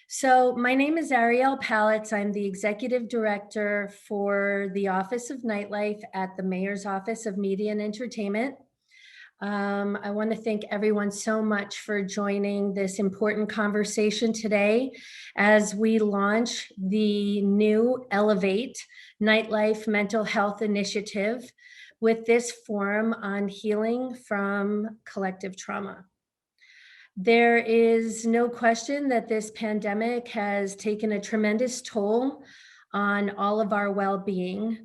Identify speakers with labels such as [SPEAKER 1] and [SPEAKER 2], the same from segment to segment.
[SPEAKER 1] So my name is Ariel Palitz. I'm the executive director for the Office of Nightlife at the Mayor's Office of Media and Entertainment. I want to thank everyone so much for joining this important conversation today as we launch the new Elevate Nightlife Mental Health Initiative with this forum on healing from collective trauma. There is no question that this pandemic has taken a tremendous toll on all of our well-being,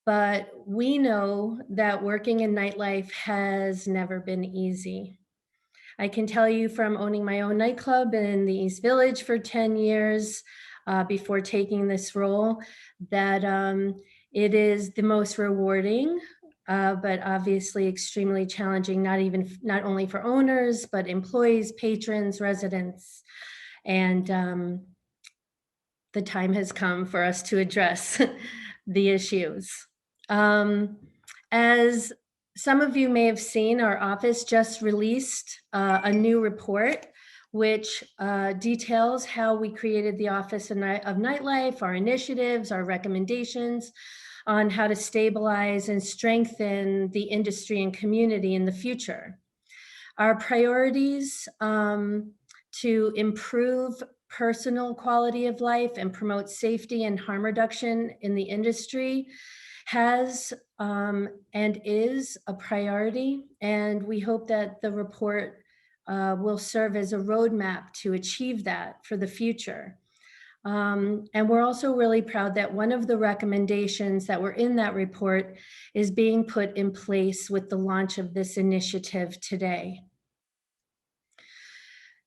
[SPEAKER 1] but we know that working in nightlife has never been easy. I can tell you from owning my own nightclub in the East Village for 10 years before taking this role, that it is the most rewarding but obviously extremely challenging, not only for owners, but employees, patrons, residents. And the time has come for us to address the issues. As some of you may have seen, our office just released a new report which details how we created the Office of Nightlife, our initiatives, our recommendations on how to stabilize and strengthen the industry and community in the future. Our priorities to improve personal quality of life and promote safety and harm reduction in the industry has and is a priority, and we hope that the report will serve as a roadmap to achieve that for the future. And we're also really proud that one of the recommendations that were in that report is being put in place with the launch of this initiative today.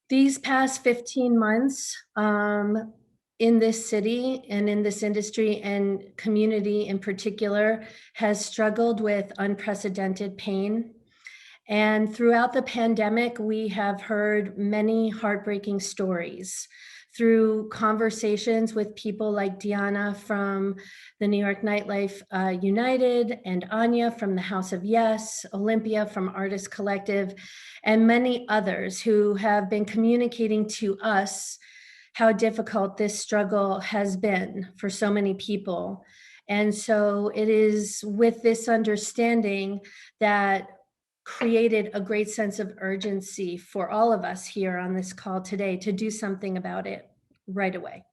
[SPEAKER 1] These past 15 months in this city and in this industry and community in particular has struggled with unprecedented pain. And throughout the pandemic, we have heard many heartbreaking stories through conversations with people like Diana from the New York Nightlife United, and Anya from the House of Yes, Olympia from Artist Collective, and many others who have been communicating to us how difficult this struggle has been for so many people. And so it is with this understanding that created a great sense of urgency for all of us here on this call today to do something about it right away.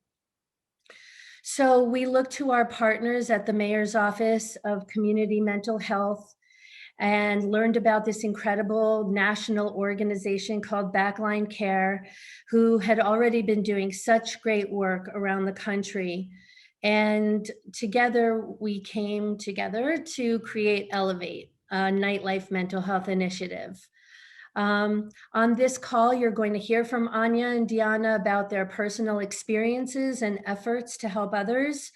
[SPEAKER 1] So we look to our partners at the Mayor's Office of Community Mental Health and learned about this incredible national organization called Backline Care, who had already been doing such great work around the country. And together we came together to create Elevate, a nightlife mental health initiative. On this call, you're going to hear from Anya and Diana about their personal experiences and efforts to help others.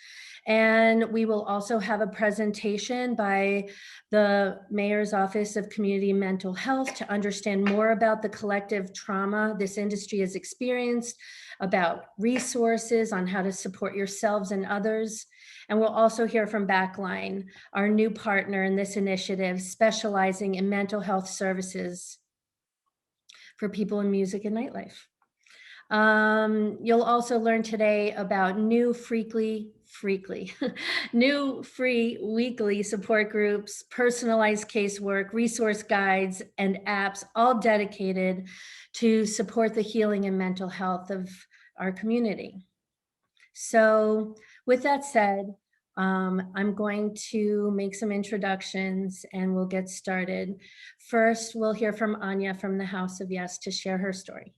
[SPEAKER 1] And we will also have a presentation by the Mayor's Office of Community Mental Health to understand more about the collective trauma this industry has experienced, about resources on how to support yourselves and others. And we'll also hear from Backline, our new partner in this initiative, specializing in mental health services for people in music and nightlife. You'll also learn today about new free weekly support groups, personalized casework, resource guides, and apps, all dedicated to support the healing and mental health of our community. So with that said, I'm going to make some introductions and we'll get started. First, we'll hear from Anya from the House of Yes to share her story.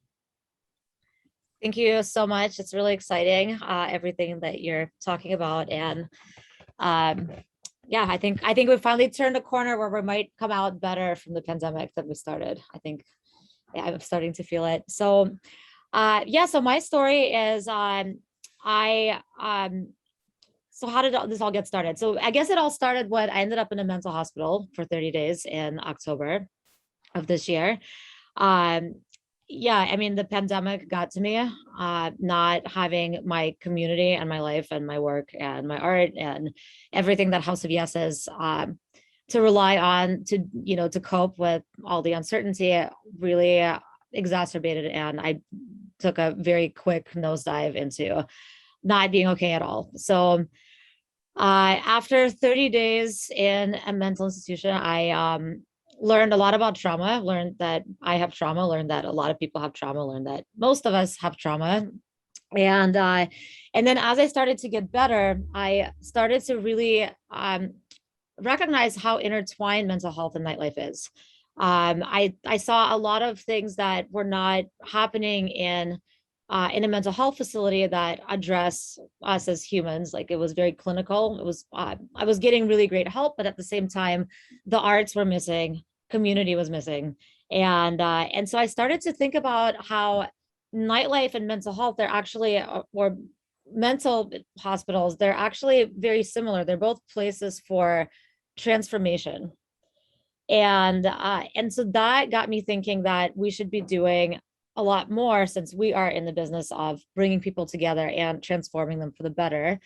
[SPEAKER 2] Thank you so much. It's really exciting, everything that you're talking about. And yeah, I think we finally turned a corner where we might come out better from the pandemic than we started. I think I'm starting to feel it. So yeah, so my story is so how did this all get started? So I guess it all started when I ended up in a mental hospital for 30 days in October of this year. Yeah, I mean, the pandemic got to me, not having my community and my life and my work and my art and everything that House of Yes is to rely on to cope with all the uncertainty really exacerbated. And I took a very quick nosedive into not being okay at all. So after 30 days in a mental institution, I learned a lot about trauma, learned that I have trauma, learned that a lot of people have trauma, learned that most of us have trauma. And then as I started to get better, I started to really recognize how intertwined mental health and nightlife is. I saw a lot of things that were not happening in a mental health facility that address us as humans. Like, it was very clinical. It was I was getting really great help, but at the same time, the arts were missing, community was missing, and so I started to think about how nightlife and mental health, they're actually or mental hospitals, they're actually very similar. They're both places for transformation. And so that got me thinking that we should be doing a lot more, since we are in the business of bringing people together and transforming them for the better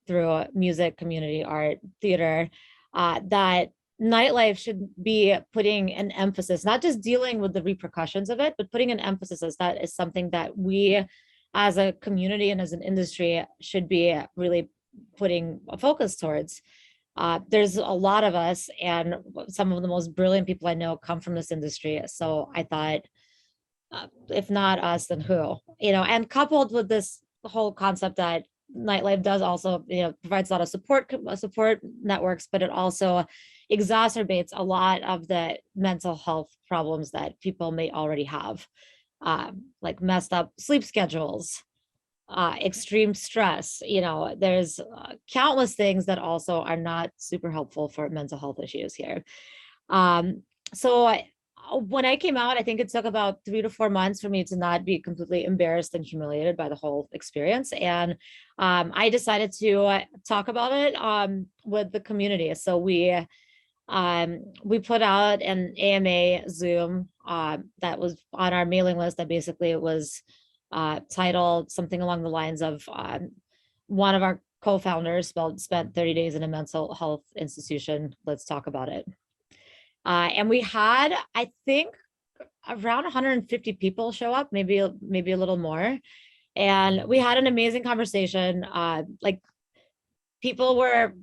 [SPEAKER 2] through music, community, art, theater, that nightlife should be putting an emphasis, not just dealing with the repercussions of it, but putting an emphasis as that is something that we as a community and as an industry should be really putting a focus towards. There's a lot of us, and some of the most brilliant people I know come from this industry. So I thought, if not us, then who? And coupled with this whole concept that nightlife does also, provides a lot of support networks, but it also exacerbates a lot of the mental health problems that people may already have, like messed up sleep schedules, extreme stress. There's countless things that also are not super helpful for mental health issues here. So when I came out, I think it took about 3 to 4 months for me to not be completely embarrassed and humiliated by the whole experience. And I decided to talk about it with the community. So we put out an AMA Zoom that was on our mailing list, that basically it was titled something along the lines of one of our co-founders spent 30 days in a mental health institution. Let's talk about it. And we had, I think, around 150 people show up, maybe a little more. And we had an amazing conversation. Like, people were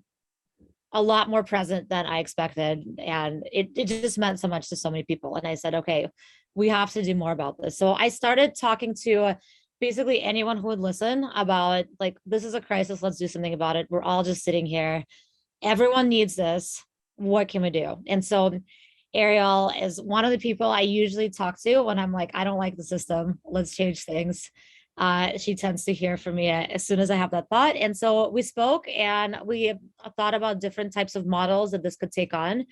[SPEAKER 2] a lot more present than I expected. And it just meant so much to so many people. And I said, okay, we have to do more about this. So I started talking to basically anyone who would listen about, like, this is a crisis. Let's do something about it. We're all just sitting here. Everyone needs this. What can we do? And so Ariel is one of the people I usually talk to when I'm like, I don't like the system. Let's change things. She tends to hear from me as soon as I have that thought. And so we spoke and we thought about different types of models that this could take on.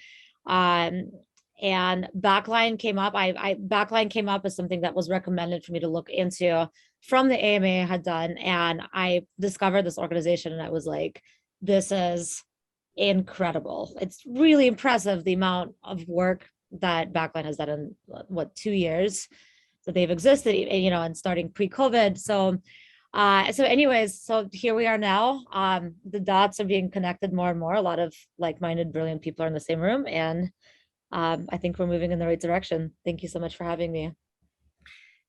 [SPEAKER 2] And Backline came up. Backline came up as something that was recommended for me to look into from the AMA I had done. And I discovered this organization and I was like, this is incredible. It's really impressive, the amount of work that Backline has done in 2 years that they've existed, and starting pre-COVID. So anyways, so here we are now. The dots are being connected more and more. A lot of like-minded, brilliant people are in the same room, and I think we're moving in the right direction. Thank you so much for having me.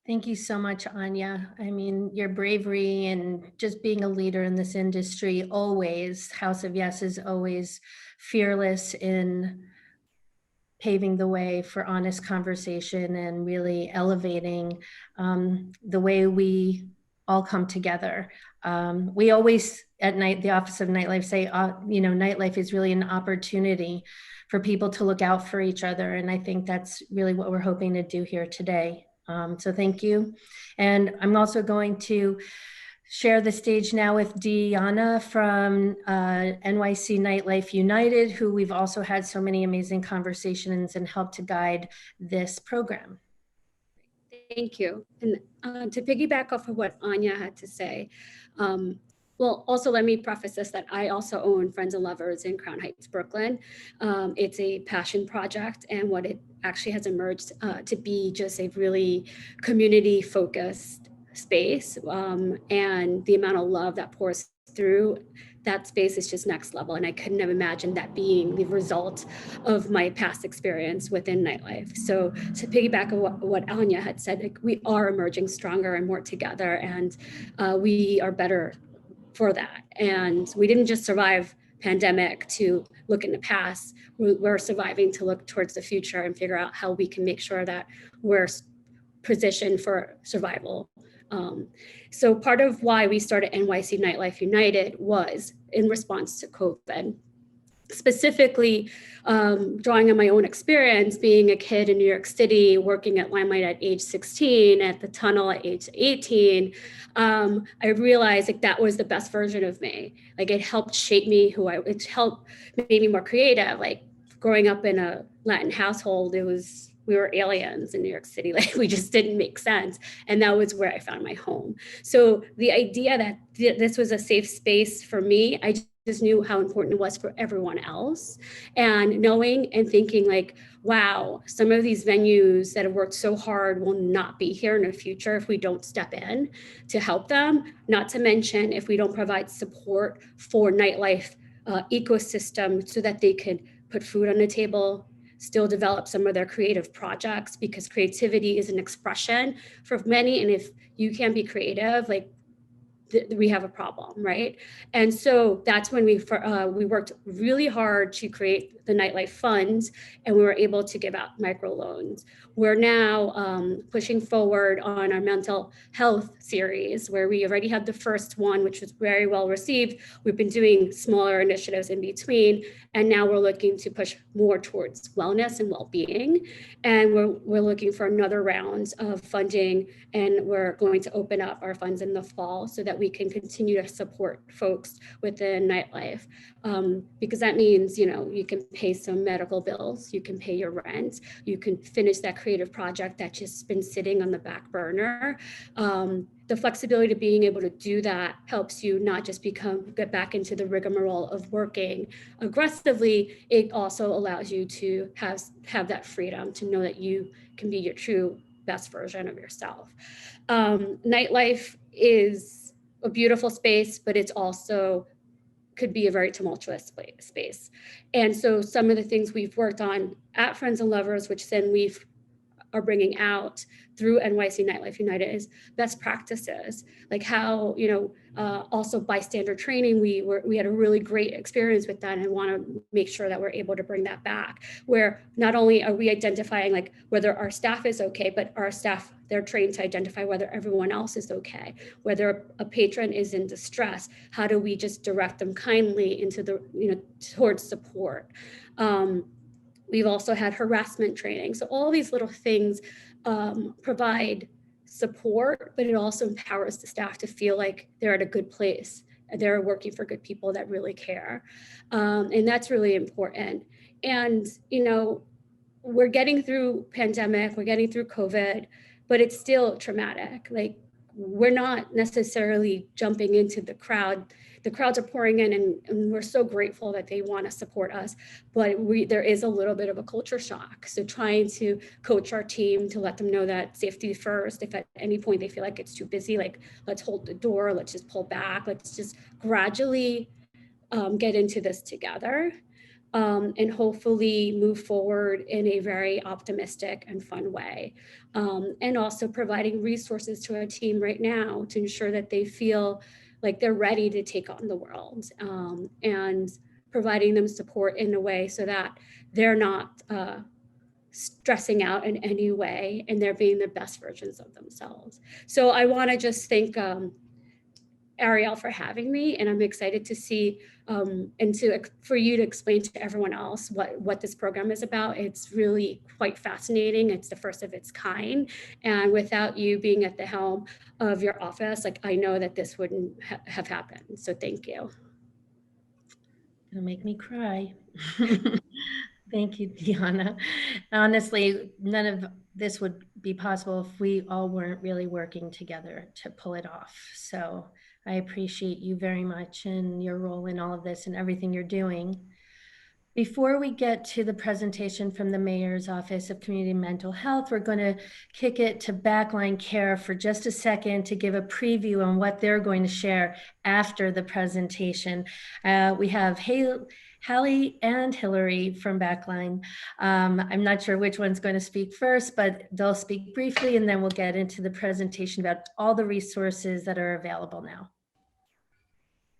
[SPEAKER 1] Thank you so much, Anya. I mean, your bravery and just being a leader in this industry, always, House of Yes is always fearless in paving the way for honest conversation and really elevating the way we all come together. We always at night, the Office of Nightlife say, nightlife is really an opportunity for people to look out for each other. And I think that's really what we're hoping to do here today. So thank you. And I'm also going to share the stage now with Diana from NYC Nightlife United, who we've also had so many amazing conversations and helped to guide this program.
[SPEAKER 3] Thank you. And to piggyback off of what Anya had to say, well, also let me preface this that I also own Friends and Lovers in Crown Heights, Brooklyn. It's a passion project, and what it actually has emerged to be just a really community-focused space, and the amount of love that pours through that space is just next level. And I couldn't have imagined that being the result of my past experience within Nightlife. So to piggyback on what Anya had said, like, we are emerging stronger and more together, and we are better for that. And we didn't just survive pandemic to look in the past, we're surviving to look towards the future and figure out how we can make sure that we're positioned for survival. So part of why we started NYC Nightlife United was in response to COVID. Specifically, drawing on my own experience, being a kid in New York City, working at Limelight at age 16, at the Tunnel at age 18, I realized like that was the best version of me. Like it helped shape me it helped make me more creative. Like growing up in a Latin household, we were aliens in New York City. Like we just didn't make sense. And that was where I found my home. So the idea that this was a safe space for me, I just knew how important it was for everyone else. And knowing and thinking like, wow, some of these venues that have worked so hard will not be here in the future if we don't step in to help them. Not to mention if we don't provide support for nightlife ecosystem so that they could put food on the table, still develop some of their creative projects, because creativity is an expression for many. And if you can't be creative, like we have a problem, right? And so that's when we worked really hard to create the Nightlife Funds, and we were able to give out microloans. We're now pushing forward on our mental health series, where we already had the first one, which was very well received. We've been doing smaller initiatives in between, and now we're looking to push more towards wellness and well-being. And we're looking for another round of funding, and we're going to open up our funds in the fall so that we can continue to support folks within Nightlife. Because that means, you can pay some medical bills, you can pay your rent, you can finish that creative project that's just been sitting on the back burner. The flexibility of being able to do that helps you not just get back into the rigmarole of working aggressively. It also allows you to have that freedom to know that you can be your true best version of yourself. Nightlife is a beautiful space, but it's also could be a very tumultuous space. And so some of the things we've worked on at Friends and Lovers, which then are bringing out through NYC Nightlife United, is best practices, like how, also bystander training. We had a really great experience with that, and want to make sure that we're able to bring that back, where not only are we identifying like whether our staff is okay, but our staff, they're trained to identify whether everyone else is okay, whether a patron is in distress, how do we just direct them kindly into towards support. We've also had harassment training. So all these little things provide support, but it also empowers the staff to feel like they're at a good place. They're working for good people that really care. And that's really important. And, we're getting through pandemic, we're getting through COVID, but it's still traumatic. Like we're not necessarily jumping into the crowd. The crowds are pouring in, and we're so grateful that they want to support us, but there is a little bit of a culture shock. So trying to coach our team to let them know that safety first. If at any point they feel like it's too busy, like let's hold the door, let's just pull back, let's just gradually get into this together. And hopefully move forward in a very optimistic and fun way. And also providing resources to our team right now to ensure that they feel like they're ready to take on the world, and providing them support in a way so that they're not stressing out in any way, and they're being the best versions of themselves. So I want to just thank Ariel for having me, and I'm excited to see and for you to explain to everyone else what this program is about. It's really quite fascinating. It's the first of its kind, and without you being at the helm of your office, like I know that this wouldn't have happened. So thank you.
[SPEAKER 1] It'll make me cry. Thank you, Deanna. Honestly, none of this would be possible if we all weren't really working together to pull it off. So I appreciate you very much and your role in all of this and everything you're doing. Before we get to the presentation from the Mayor's Office of Community Mental Health, we're going to kick it to Backline Care for just a second to give a preview on what they're going to share after the presentation. We have Hallie and Hillary from Backline. I'm not sure which one's going to speak first, but they'll speak briefly, and then we'll get into the presentation about all the resources that are available now.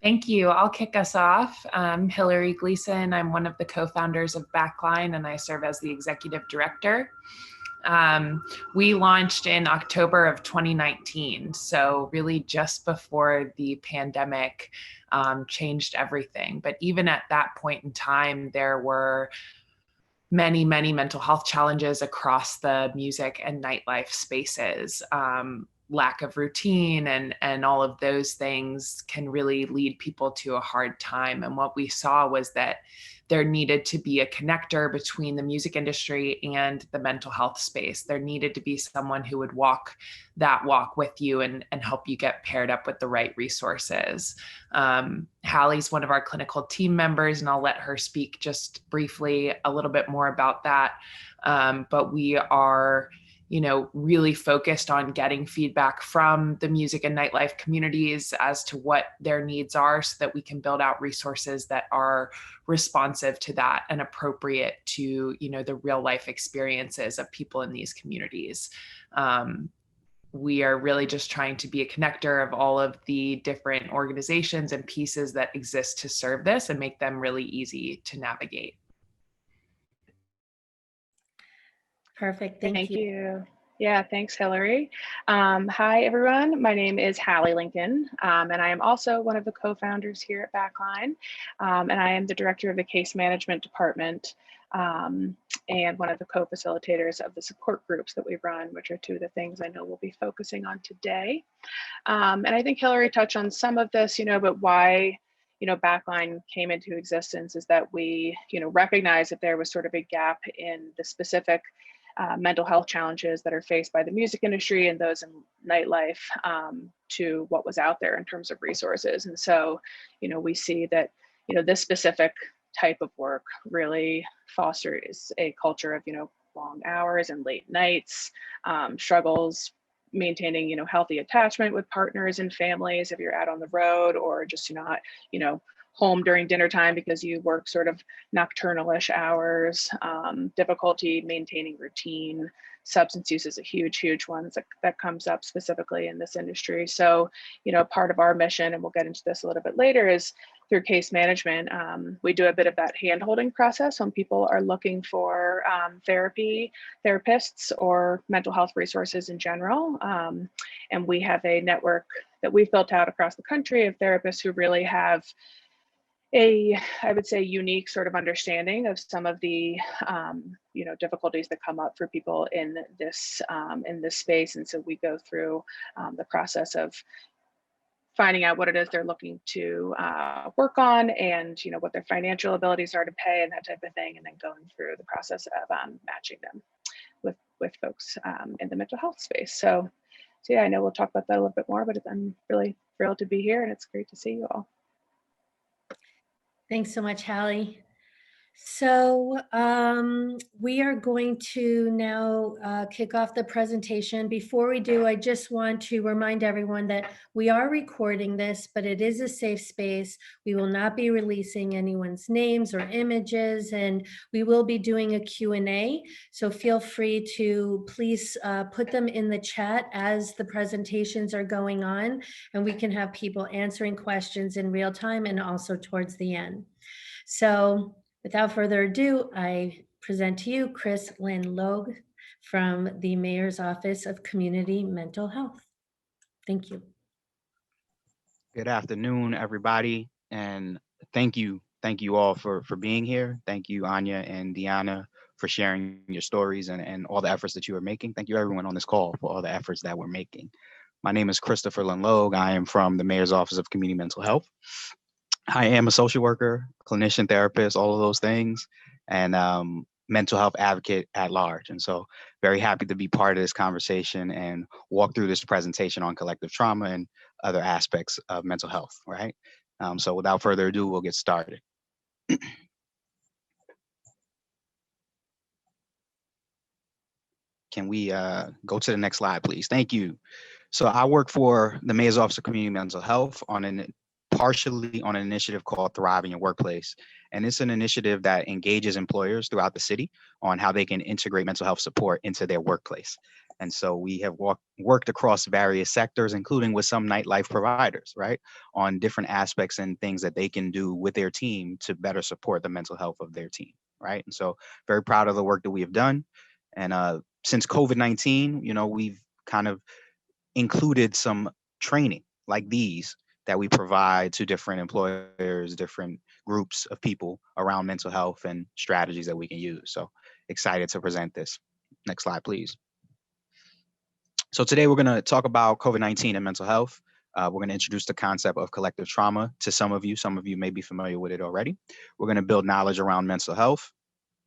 [SPEAKER 4] Thank you. I'll kick us off. I'm Hillary Gleason. I'm one of the co-founders of Backline, and I serve as the executive director. We launched in October of 2019, so really just before the pandemic changed everything. But even at that point in time, there were many mental health challenges across the music and nightlife spaces. Lack of routine and all of those things can really lead people to a hard time. And what we saw was that there needed to be a connector between the music industry and the mental health space. There needed to be someone who would walk that walk with you and help you get paired up with the right resources. Hallie's one of our clinical team members, and I'll let her speak just briefly a little bit more about that. But we are really focused on getting feedback from the music and nightlife communities as to what their needs are so that we can build out resources that are responsive to that and appropriate to, the real life experiences of people in these communities. We are really just trying to be a connector of all of the different organizations and pieces that exist to serve this and make them really easy to navigate.
[SPEAKER 1] Perfect.
[SPEAKER 5] Thank you. Yeah, thanks, Hillary. Hi, everyone. My name is Hallie Lincoln, and I am also one of the co-founders here at Backline, and I am the director of the case management department and one of the co-facilitators of the support groups that we run, which are two of the things I know we'll be focusing on today. And I think Hillary touched on some of this, but why Backline came into existence is that we, recognized that there was sort of a gap in the specific mental health challenges that are faced by the music industry and those in nightlife to what was out there in terms of resources. And so, we see that, this specific type of work really fosters a culture of, long hours and late nights, struggles maintaining, healthy attachment with partners and families if you're out on the road or just not, home during dinner time because you work sort of nocturnalish hours, difficulty maintaining routine. Substance use is a huge one that comes up specifically in this industry. So, part of our mission, and we'll get into this a little bit later, is through case management. We do a bit of that hand-holding process when people are looking for therapists, or mental health resources in general. And we have a network that we've built out across the country of therapists who really have I would say, unique sort of understanding of some of the, difficulties that come up for people in this space. And so we go through the process of finding out what it is they're looking to work on, and what their financial abilities are to pay and that type of thing, and then going through the process of matching them with folks in the mental health space. So yeah, I know we'll talk about that a little bit more, but I'm really thrilled to be here, and it's great to see you all.
[SPEAKER 1] Thanks so much, Hallie. So we are going to now kick off the presentation. Before we do, I just want to remind everyone that we are recording this, but it is a safe space. We will not be releasing anyone's names or images, and we will be doing a Q&A. So feel free to please put them in the chat as the presentations are going on, and we can have people answering questions in real time and also towards the end. So without further ado, I present to you Chris Lynn Logue from the Mayor's Office of Community Mental Health. Thank you.
[SPEAKER 6] Good afternoon, everybody, and thank you all for being here. Thank you, Anya and Deanna, for sharing your stories and all the efforts that you are making. Thank you, everyone on this call, for all the efforts that we're making. My name is Christopher Lynn Logue. I am from the Mayor's Office of Community Mental Health. I am a social worker, clinician, therapist, all of those things, and mental health advocate at large. And so very happy to be part of this conversation and walk through this presentation on collective trauma and other aspects of mental health, right? So without further ado, we'll get started. Can we go to the next slide, please? Thank you. So I work for the Mayor's Office of Community Mental Health partially on an initiative called Thrive in Your Workplace. And it's an initiative that engages employers throughout the city on how they can integrate mental health support into their workplace. And so we have worked across various sectors, including with some nightlife providers, right, on different aspects and things that they can do with their team to better support the mental health of their team, right? And so very proud of the work that we have done. And since COVID-19, we've kind of included some training like these that we provide to different employers, different groups of people around mental health and strategies that we can use. So excited to present this. Next slide, please. So today we're going to talk about COVID-19 and mental health. We're going to introduce the concept of collective trauma to some of you. Some of you may be familiar with it already. We're going to build knowledge around mental health.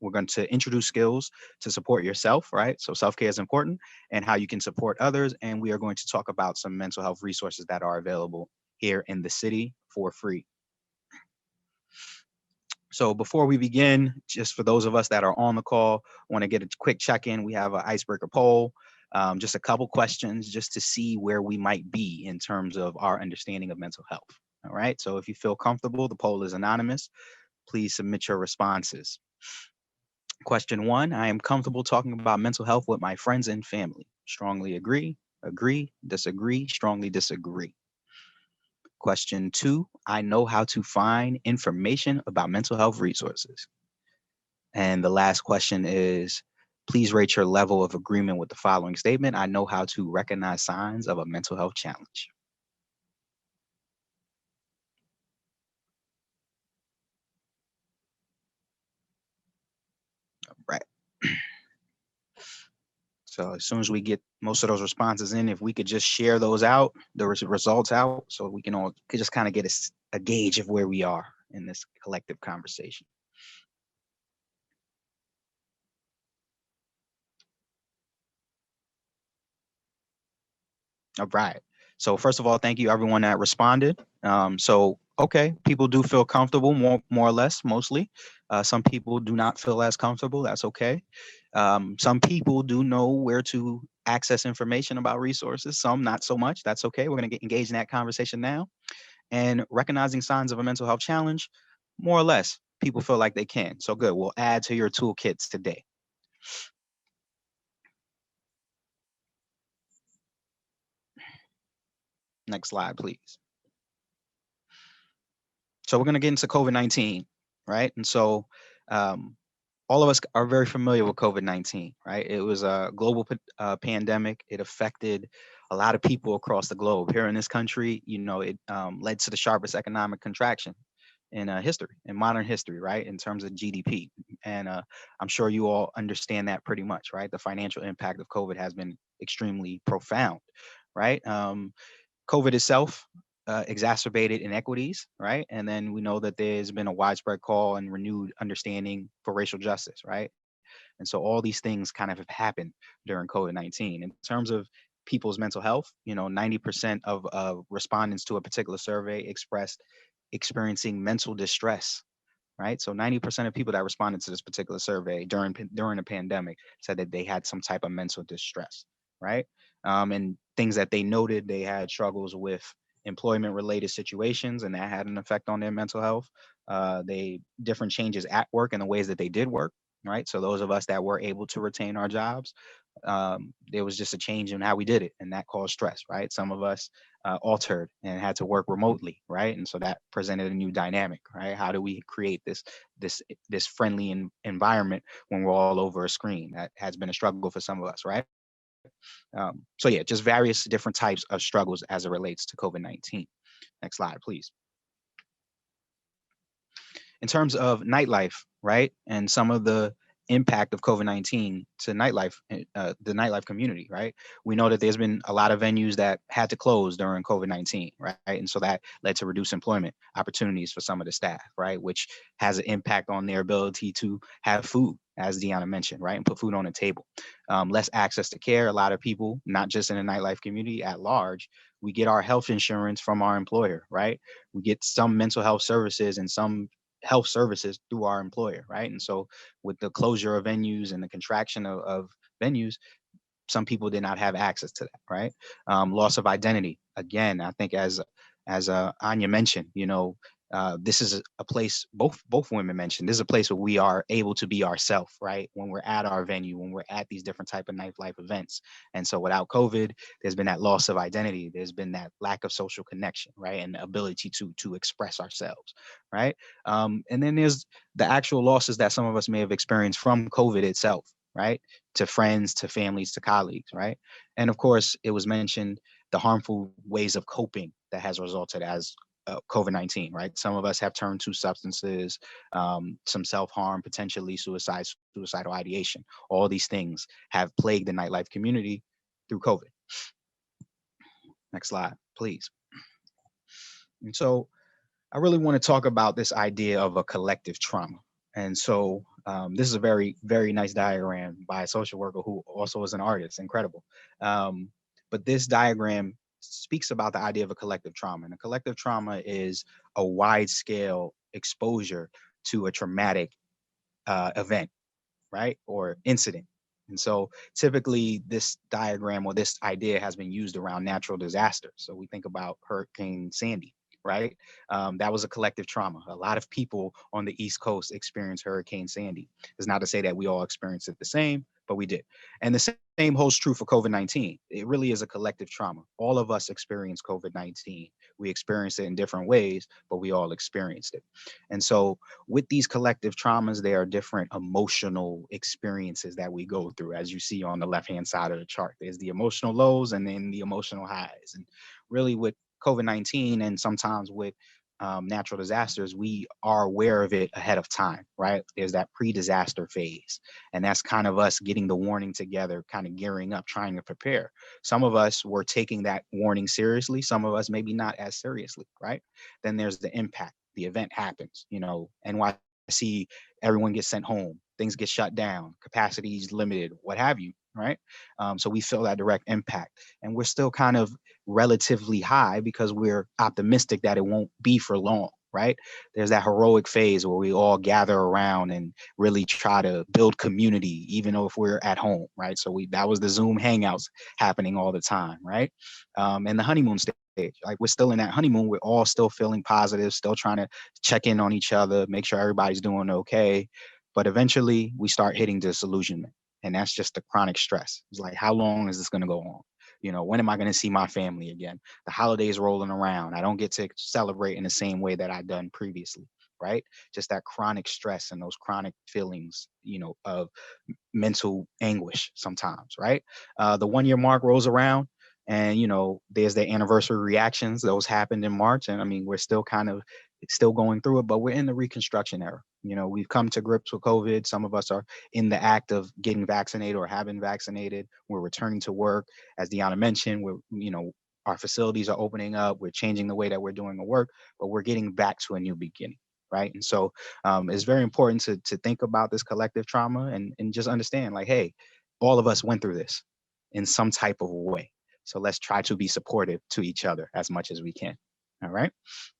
[SPEAKER 6] We're going to introduce skills to support yourself, right? So self-care is important, and how you can support others. And we are going to talk about some mental health resources that are available here in the city for free. So before we begin, just for those of us that are on the call, want to get a quick check-in. We have an icebreaker poll, just a couple questions just to see where we might be in terms of our understanding of mental health. All right, so if you feel comfortable, the poll is anonymous. Please submit your responses. Question 1, I am comfortable talking about mental health with my friends and family. Strongly agree, disagree, strongly disagree. Question 2, I know how to find information about mental health resources. And the last question is, please rate your level of agreement with the following statement. I know how to recognize signs of a mental health challenge. All right. So as soon as we get most of those responses in, if we could just share those out, the results out, so we can all just kind of get a gauge of where we are in this collective conversation. All right. So first of all, thank you everyone that responded. Okay, people do feel comfortable, more or less, mostly. Some people do not feel as comfortable. That's okay. Some people do know where to access information about resources. Some not so much. That's okay. We're going to get engaged in that conversation now. And recognizing signs of a mental health challenge, more or less, people feel like they can. So good. We'll add to your toolkits today. Next slide, please. So we're going to get into COVID-19, right? And so all of us are very familiar with COVID-19, right? It was a global pandemic. It affected a lot of people across the globe. Here in this country, it led to the sharpest economic contraction in history, in modern history, right? In terms of GDP. And I'm sure you all understand that pretty much, right? The financial impact of COVID has been extremely profound, right? COVID itself exacerbated inequities, right? And then we know that there's been a widespread call and renewed understanding for racial justice, right? And so all these things kind of have happened during COVID-19. In terms of people's mental health, 90% of respondents to a particular survey expressed experiencing mental distress, right? So 90% of people that responded to this particular survey during the pandemic said that they had some type of mental distress, right? And things that they noted, they had struggles with employment related situations, and that had an effect on their mental health. Different changes at work and the ways that they did work, right? So those of us that were able to retain our jobs, there was just a change in how we did it, and that caused stress, right? Some of us altered and had to work remotely, right? And so that presented a new dynamic, right? How do we create this friendly environment when we're all over a screen? That has been a struggle for some of us, right? So yeah, just various different types of struggles as it relates to COVID-19. Next slide, please. In terms of nightlife, right, and some of the impact of COVID-19 to nightlife, the nightlife community, right? We know that there's been a lot of venues that had to close during COVID-19, right? And so that led to reduced employment opportunities for some of the staff, right? Which has an impact on their ability to have food, as Deanna mentioned, right? And put food on the table. Less access to care. A lot of people, not just in the nightlife community at large, we get our health insurance from our employer, right? We get some mental health services and some health services through our employer, right? And so with the closure of venues and the contraction of venues, some people did not have access to that, right? Loss of identity. Again, I think as Anya mentioned, this is a place, both women mentioned, this is a place where we are able to be ourselves, right? When we're at our venue, when we're at these different type of nightlife events. And so without COVID, there's been that loss of identity. There's been that lack of social connection, right? And the ability to express ourselves, right? And then there's the actual losses that some of us may have experienced from COVID itself, right? To friends, to families, to colleagues, right? And of course, it was mentioned the harmful ways of coping that has resulted as COVID-19, right? Some of us have turned to substances, some self-harm, potentially suicidal ideation. All these things have plagued the nightlife community through COVID. Next slide, please. And so I really want to talk about this idea of a collective trauma. And so this is a very, very nice diagram by a social worker who also is an artist, incredible. But this diagram speaks about the idea of a collective trauma. And a collective trauma is a wide scale exposure to a traumatic event, right? Or incident. And so typically this diagram or this idea has been used around natural disasters. So we think about Hurricane Sandy, right? That was a collective trauma. A lot of people on the East Coast experienced Hurricane Sandy. It's not to say that we all experienced it the same, but we did. And the same holds true for COVID-19. It really is a collective trauma. All of us experienced COVID-19. We experienced it in different ways, but we all experienced it. And so with these collective traumas, there are different emotional experiences that we go through, as you see on the left-hand side of the chart. There's the emotional lows and then the emotional highs. And really with COVID-19 and sometimes with natural disasters, we are aware of it ahead of time, right? There's that pre-disaster phase. And that's kind of us getting the warning together, kind of gearing up, trying to prepare. Some of us were taking that warning seriously. Some of us maybe not as seriously, right? Then there's the impact. The event happens, NYC, everyone gets sent home, things get shut down, capacities limited, what have you, right? So we feel that direct impact. And we're still kind of relatively high because we're optimistic that it won't be for long, right? There's that heroic phase where we all gather around and really try to build community, even though if we're at home, right? So that was the Zoom hangouts happening all the time, right? And the honeymoon stage. Like we're still in that honeymoon, we're all still feeling positive, still trying to check in on each other, make sure everybody's doing okay. But eventually we start hitting disillusionment. And that's just the chronic stress. It's like, how long is this going to go on? When am I going to see my family again? The holidays rolling around. I don't get to celebrate in the same way that I've done previously, right? Just that chronic stress and those chronic feelings, of mental anguish sometimes, right? The 1 year mark rolls around. And, there's the anniversary reactions. Those happened in March. And I mean, we're still still going through it, but we're in the reconstruction era. We've come to grips with COVID. Some of us are in the act of getting vaccinated or have been vaccinated. We're returning to work. As Deanna mentioned, our facilities are opening up. We're changing the way that we're doing the work, but we're getting back to a new beginning. Right. And so it's very important to think about this collective trauma and just understand, like, hey, all of us went through this in some type of way. So let's try to be supportive to each other as much as we can. All right.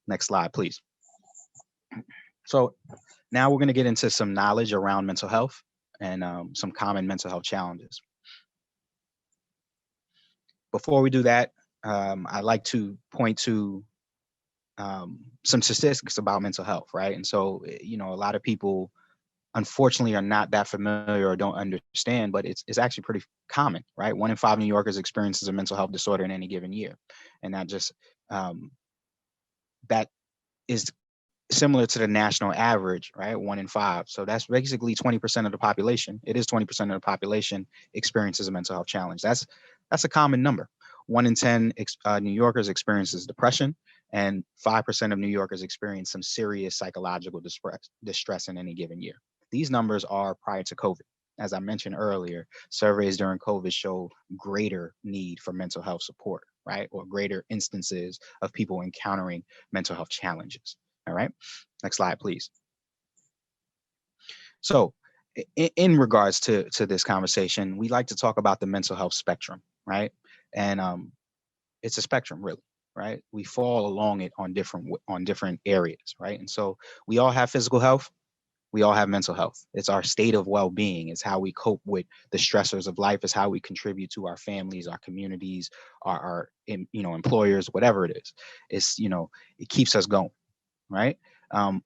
[SPEAKER 6] Next slide, please. So now we're going to get into some knowledge around mental health and some common mental health challenges. Before we do that, I'd like to point to some statistics about mental health, right? And so, a lot of people unfortunately are not that familiar or don't understand, but it's actually pretty common, right? 1 in 5 New Yorkers experiences a mental health disorder in any given year. And that just, that is similar to the national average, right? 1 in 5. So that's basically 20% of the population. It is 20% of the population experiences a mental health challenge. That's a common number. 1 in 10 New Yorkers experiences depression, and 5% of New Yorkers experience some serious psychological distress in any given year. These numbers are prior to COVID. As I mentioned earlier, surveys during COVID show greater need for mental health support, right? Or greater instances of people encountering mental health challenges. All right, next slide, please. So in regards to this conversation, we like to talk about the mental health spectrum, right? And it's a spectrum, really, right? We fall along it on different areas, right? And so we all have physical health, We all have mental health. It's our state of well-being. It's how we cope with the stressors of life. It's how we contribute to our families, our communities, our employers, whatever it is. It's, it keeps us going, right?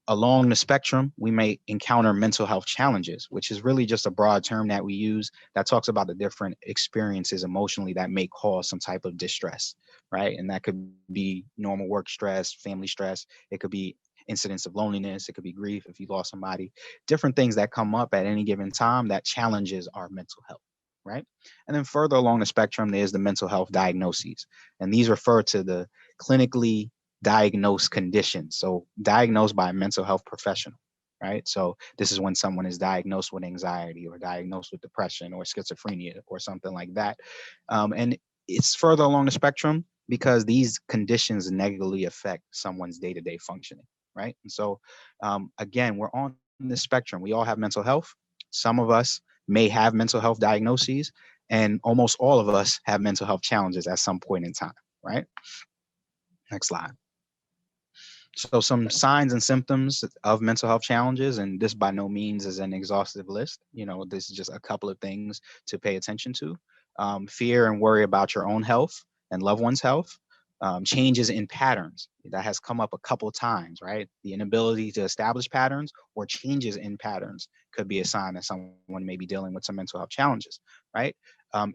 [SPEAKER 6] Along the spectrum, we may encounter mental health challenges, which is really just a broad term that we use that talks about the different experiences emotionally that may cause some type of distress, right? And that could be normal work stress, family stress. It could be incidents of loneliness. It could be grief if you lost somebody, different things that come up at any given time that challenges our mental health, right? And then further along the spectrum, there's the mental health diagnoses. And these refer to the clinically diagnosed conditions. So diagnosed by a mental health professional, right? So this is when someone is diagnosed with anxiety or diagnosed with depression or schizophrenia or something like that. And it's further along the spectrum because these conditions negatively affect someone's day-to-day functioning, right? And so again, we're on this spectrum. We all have mental health. Some of us may have mental health diagnoses, and almost all of us have mental health challenges at some point in time, right? Next slide. So some signs and symptoms of mental health challenges, and this by no means is an exhaustive list. This is just a couple of things to pay attention to. Fear and worry about your own health and loved one's health. Changes in patterns. That has come up a couple of times, right? The inability to establish patterns or changes in patterns could be a sign that someone may be dealing with some mental health challenges, right?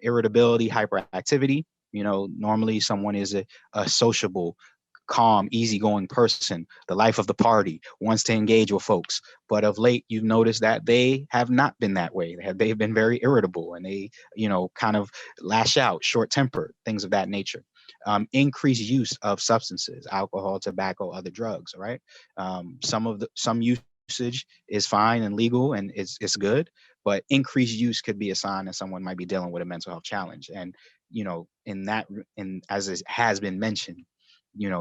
[SPEAKER 6] Irritability, hyperactivity. Normally someone is a sociable, calm, easygoing person, the life of the party, wants to engage with folks. But of late, you've noticed that they have not been that way. They've been very irritable and they, kind of lash out, short-tempered, things of that nature. Increased use of substances, alcohol, tobacco, other drugs, right? Some usage is fine and legal and it's good, but increased use could be a sign that someone might be dealing with a mental health challenge. And, as it has been mentioned,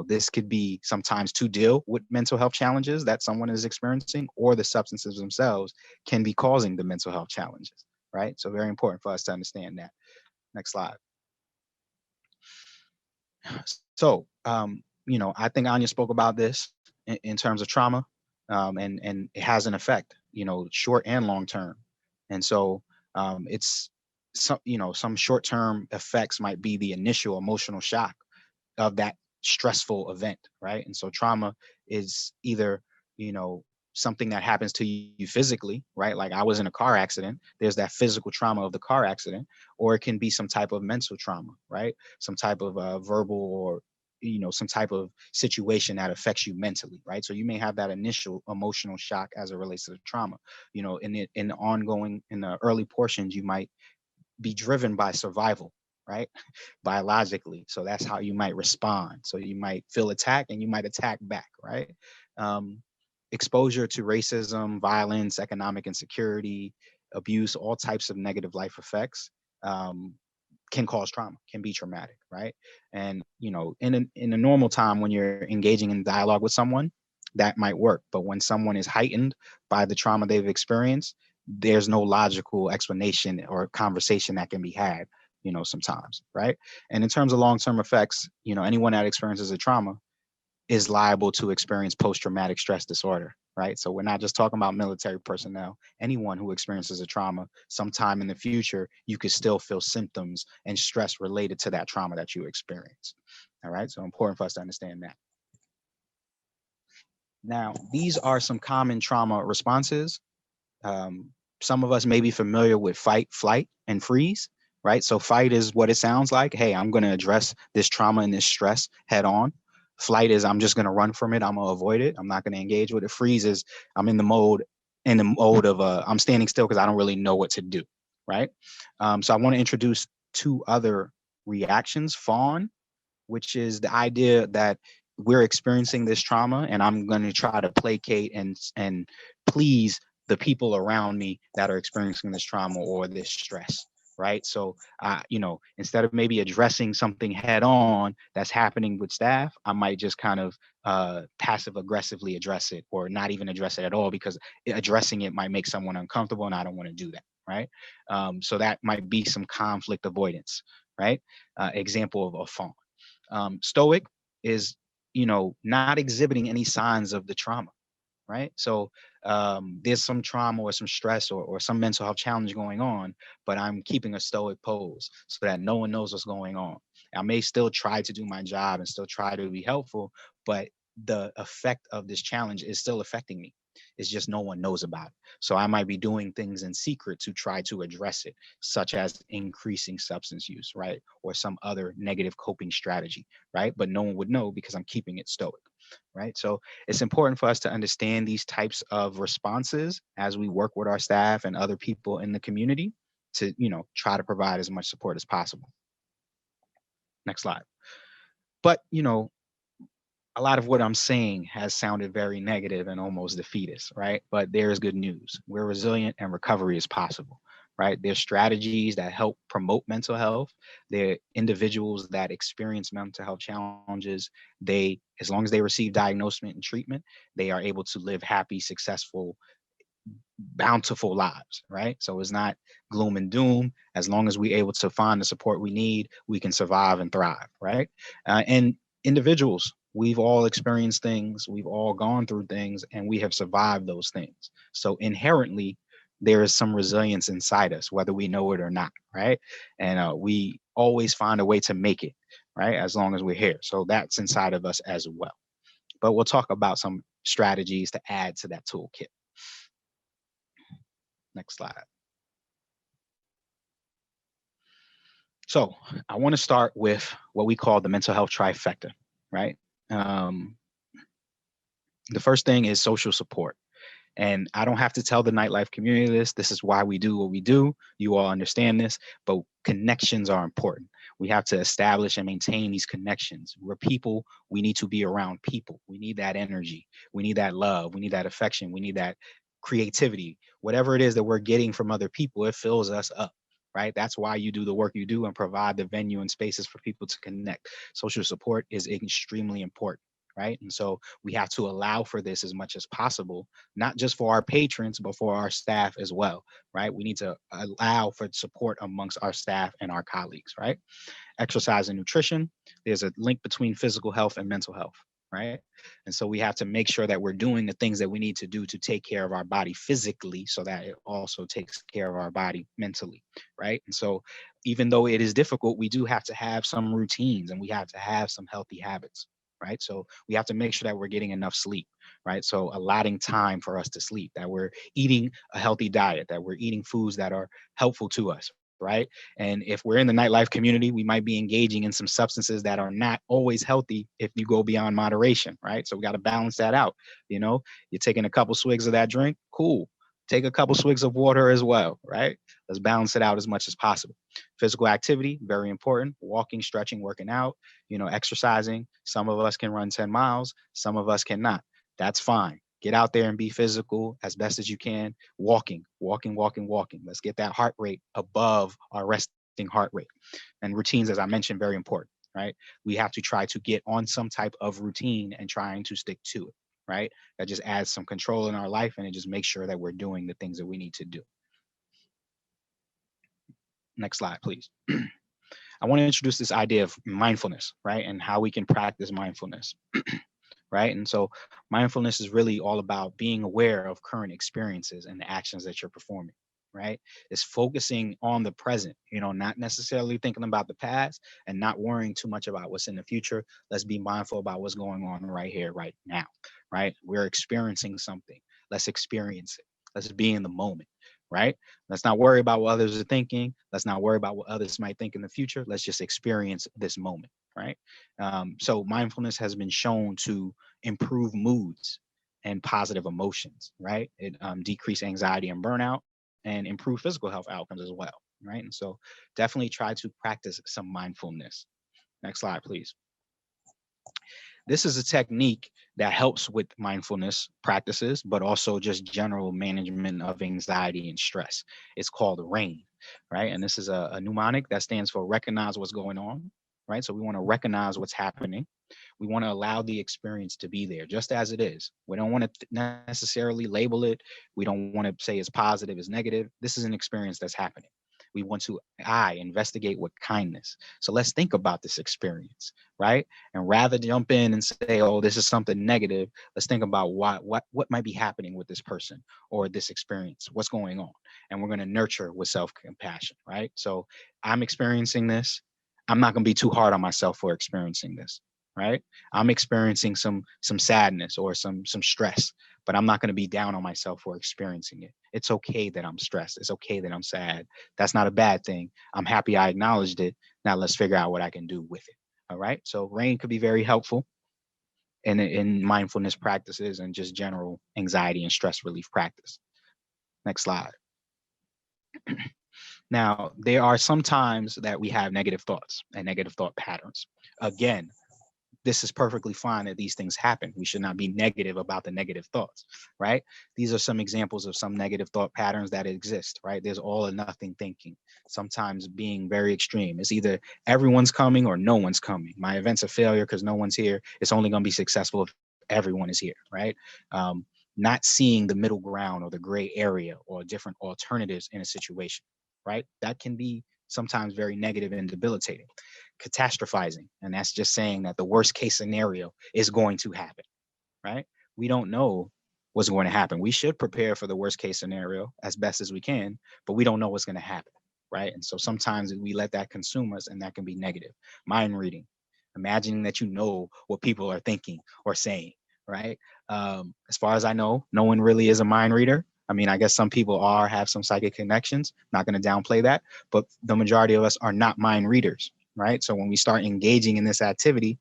[SPEAKER 6] this could be sometimes to deal with mental health challenges that someone is experiencing, or the substances themselves can be causing the mental health challenges, right? So very important for us to understand that. Next slide. So, I think Anya spoke about this in terms of trauma, and it has an effect, short and long term. And so it's some short-term effects might be the initial emotional shock of that stressful event, right? And so trauma is either, something that happens to you physically, right? Like I was in a car accident, there's that physical trauma of the car accident, or it can be some type of mental trauma, right? Some type of verbal or, some type of situation that affects you mentally, right? So you may have that initial emotional shock as it relates to the trauma. In the early portions, you might be driven by survival, right? Biologically. So that's how you might respond. So you might feel attacked and you might attack back, right? Exposure to racism, violence, economic insecurity, abuse, all types of negative life effects can cause trauma, can be traumatic, right? And, in a normal time when you're engaging in dialogue with someone, that might work. But when someone is heightened by the trauma they've experienced, there's no logical explanation or conversation that can be had, sometimes, right? And in terms of long-term effects, anyone that experiences a trauma is liable to experience post-traumatic stress disorder, right? So we're not just talking about military personnel. Anyone who experiences a trauma sometime in the future, you could still feel symptoms and stress related to that trauma that you experienced. All right, so important for us to understand that. Now, these are some common trauma responses. Some of us may be familiar with fight, flight, and freeze, right? So fight is what it sounds like. Hey, I'm going to address this trauma and this stress head on. Flight is I'm just going to run from it. I'm going to avoid it. I'm not going to engage with it. Freeze is I'm in the mode of I'm standing still because I don't really know what to do, right? So I want to introduce two other reactions. Fawn, which is the idea that we're experiencing this trauma and I'm going to try to placate and please the people around me that are experiencing this trauma or this stress, right? So, instead of maybe addressing something head on that's happening with staff, I might just kind of passive aggressively address it or not even address it at all because addressing it might make someone uncomfortable and I don't want to do that, right? So that might be some conflict avoidance, right? Example of a fawn. Stoic is, not exhibiting any signs of the trauma, right? So there's some trauma or some stress or some mental health challenge going on, but I'm keeping a stoic pose so that no one knows what's going on. I may still try to do my job and still try to be helpful, but the effect of this challenge is still affecting me. It's just no one knows about it. So I might be doing things in secret to try to address it, such as increasing substance use, right? Or some other negative coping strategy, right? But no one would know because I'm keeping it stoic, right? So it's important for us to understand these types of responses as we work with our staff and other people in the community to, try to provide as much support as possible. Next slide. But, a lot of what I'm saying has sounded very negative and almost defeatist, right? But there is good news. We're resilient and recovery is possible, right? There's strategies that help promote mental health. There are individuals that experience mental health challenges. As long as they receive diagnosis and treatment, they are able to live happy, successful, bountiful lives, right? So it's not gloom and doom. As long as we're able to find the support we need, we can survive and thrive, right? And individuals, we've all experienced things, we've all gone through things, and we have survived those things. So inherently, there is some resilience inside us, whether we know it or not, right? And we always find a way to make it, right? As long as we're here. So that's inside of us as well. But we'll talk about some strategies to add to that toolkit. Next slide. So I want to start with what we call the mental health trifecta, right? The first thing is social support. And I don't have to tell the nightlife community this. This is why we do what we do. You all understand this, but connections are important. We have to establish and maintain these connections. We're people. We need to be around people. We need that energy. We need that love. We need that affection. We need that creativity. Whatever it is that we're getting from other people, it fills us up, right? That's why you do the work you do and provide the venue and spaces for people to connect. Social support is extremely important, right? And so we have to allow for this as much as possible, not just for our patrons, but for our staff as well, right? We need to allow for support amongst our staff and our colleagues, right? Exercise and nutrition. There's a link between physical health and mental health, right? And so we have to make sure that we're doing the things that we need to do to take care of our body physically so that it also takes care of our body mentally, right? And so even though it is difficult, we do have to have some routines and we have to have some healthy habits, right? So we have to make sure that we're getting enough sleep, right? So allotting time for us to sleep, that we're eating a healthy diet, that we're eating foods that are helpful to us, right? And if we're in the nightlife community, we might be engaging in some substances that are not always healthy if you go beyond moderation, right? So we got to balance that out. You're taking a couple swigs of that drink, cool. Take a couple swigs of water as well, right? Let's balance it out as much as possible. Physical activity, very important. Walking, stretching, working out, exercising. Some of us can run 10 miles, some of us cannot. That's fine. Get out there and be physical as best as you can. Walking. Let's get that heart rate above our resting heart rate. And routines, as I mentioned, very important, right? We have to try to get on some type of routine and trying to stick to it, right? That just adds some control in our life and it just makes sure that we're doing the things that we need to do. Next slide, please. I want to introduce this idea of mindfulness, right? And how we can practice mindfulness. Right? And so mindfulness is really all about being aware of current experiences and the actions that you're performing, right? It's focusing on the present, not necessarily thinking about the past and not worrying too much about what's in the future. Let's be mindful about what's going on right here, right now, right? We're experiencing something. Let's experience it. Let's be in the moment, right? Let's not worry about what others are thinking. Let's not worry about what others might think in the future. Let's just experience this moment, right? So mindfulness has been shown to improve moods and positive emotions, right? It decrease anxiety and burnout and improve physical health outcomes as well, right? And so definitely try to practice some mindfulness. Next slide, please. This is a technique that helps with mindfulness practices, but also just general management of anxiety and stress. It's called RAIN, right? And this is a mnemonic that stands for recognize what's going on, right? So we want to recognize what's happening. We want to allow the experience to be there just as it is. We don't want to necessarily label it. We don't want to say it's positive, it's negative. This is an experience that's happening. We want to investigate with kindness. So let's think about this experience, right? And rather jump in and say, oh, this is something negative, let's think about what might be happening with this person or this experience, what's going on. And we're going to nurture with self-compassion, right? So I'm experiencing this. I'm not going to be too hard on myself for experiencing this, right? I'm experiencing some sadness or some stress, but I'm not going to be down on myself for experiencing it. It's okay that I'm stressed. It's okay that I'm sad. That's not a bad thing. I'm happy I acknowledged it. Now let's figure out what I can do with it. All right. So rain could be very helpful in mindfulness practices and just general anxiety and stress relief practice. Next slide. Now, there are some times that we have negative thoughts and negative thought patterns. Again, this is perfectly fine that these things happen. We should not be negative about the negative thoughts, right? These are some examples of some negative thought patterns that exist, right? There's all or nothing thinking, sometimes being very extreme. It's either everyone's coming or no one's coming. My event's a failure because no one's here. It's only going to be successful if everyone is here, right? Not seeing the middle ground or the gray area or different alternatives in a situation, right? That can be sometimes very negative and debilitating. Catastrophizing, and that's just saying that the worst case scenario is going to happen, right? We don't know what's going to happen. We should prepare for the worst case scenario as best as we can, but we don't know what's going to happen, right? And so sometimes we let that consume us, and that can be negative. Mind reading, imagining that you know what people are thinking or saying, right? As far as I know, no one really is a mind reader. I mean, I guess some people have some psychic connections, not going to downplay that, but the majority of us are not mind readers, right? So when we start engaging in this activity,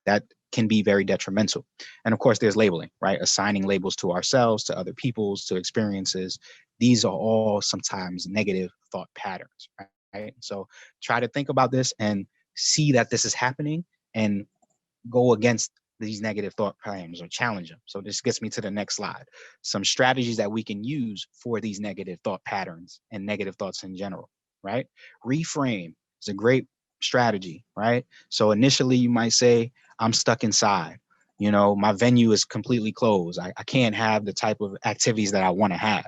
[SPEAKER 6] that can be very detrimental. And of course, there's labeling, right? Assigning labels to ourselves, to other people's, to experiences. These are all sometimes negative thought patterns, right? So try to think about this and see that this is happening and go against these negative thought patterns or challenge them. So this gets me to the next slide. Some strategies that we can use for these negative thought patterns and negative thoughts in general, right? Reframe is a great strategy, right? So initially you might say, I'm stuck inside. You know, my venue is completely closed. I can't have the type of activities that I want to have.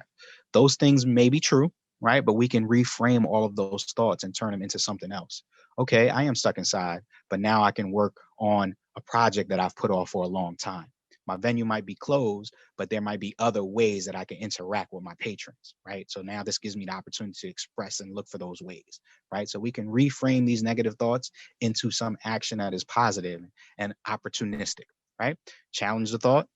[SPEAKER 6] Those things may be true, right? But we can reframe all of those thoughts and turn them into something else. Okay, I am stuck inside, but now I can work on a project that I've put off for a long time. My venue might be closed, but there might be other ways that I can interact with my patrons, right? So now this gives me the opportunity to express and look for those ways, right? So we can reframe these negative thoughts into some action that is positive and opportunistic, right? Challenge the thought.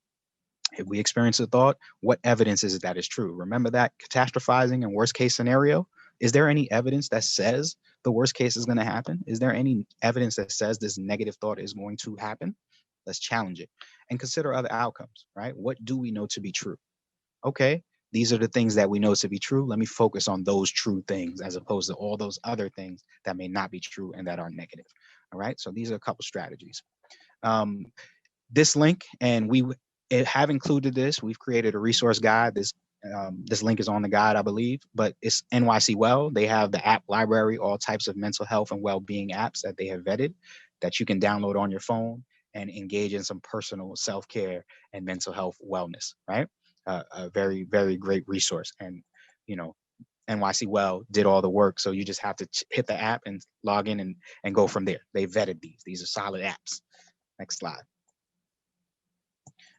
[SPEAKER 6] If we experience a thought, what evidence is it that is true? Remember that catastrophizing and worst case scenario. Is there any evidence that says the worst case is going to happen? Is there any evidence that says this negative thought is going to happen? Let's challenge it and consider other outcomes, right? What do we know to be true? Okay, these are the things that we know to be true. Let me focus on those true things as opposed to all those other things that may not be true and that are negative. All right, so these are a couple strategies. This link, and we have included this. We've created a resource guide. This link is on the guide, I believe, but it's NYC Well. They have the app library, all types of mental health and well-being apps that they have vetted that you can download on your phone and engage in some personal self-care and mental health wellness, right? A very, very great resource. And, you know, NYC Well did all the work. So you just have to hit the app and log in and go from there. They vetted these. These are solid apps. Next slide.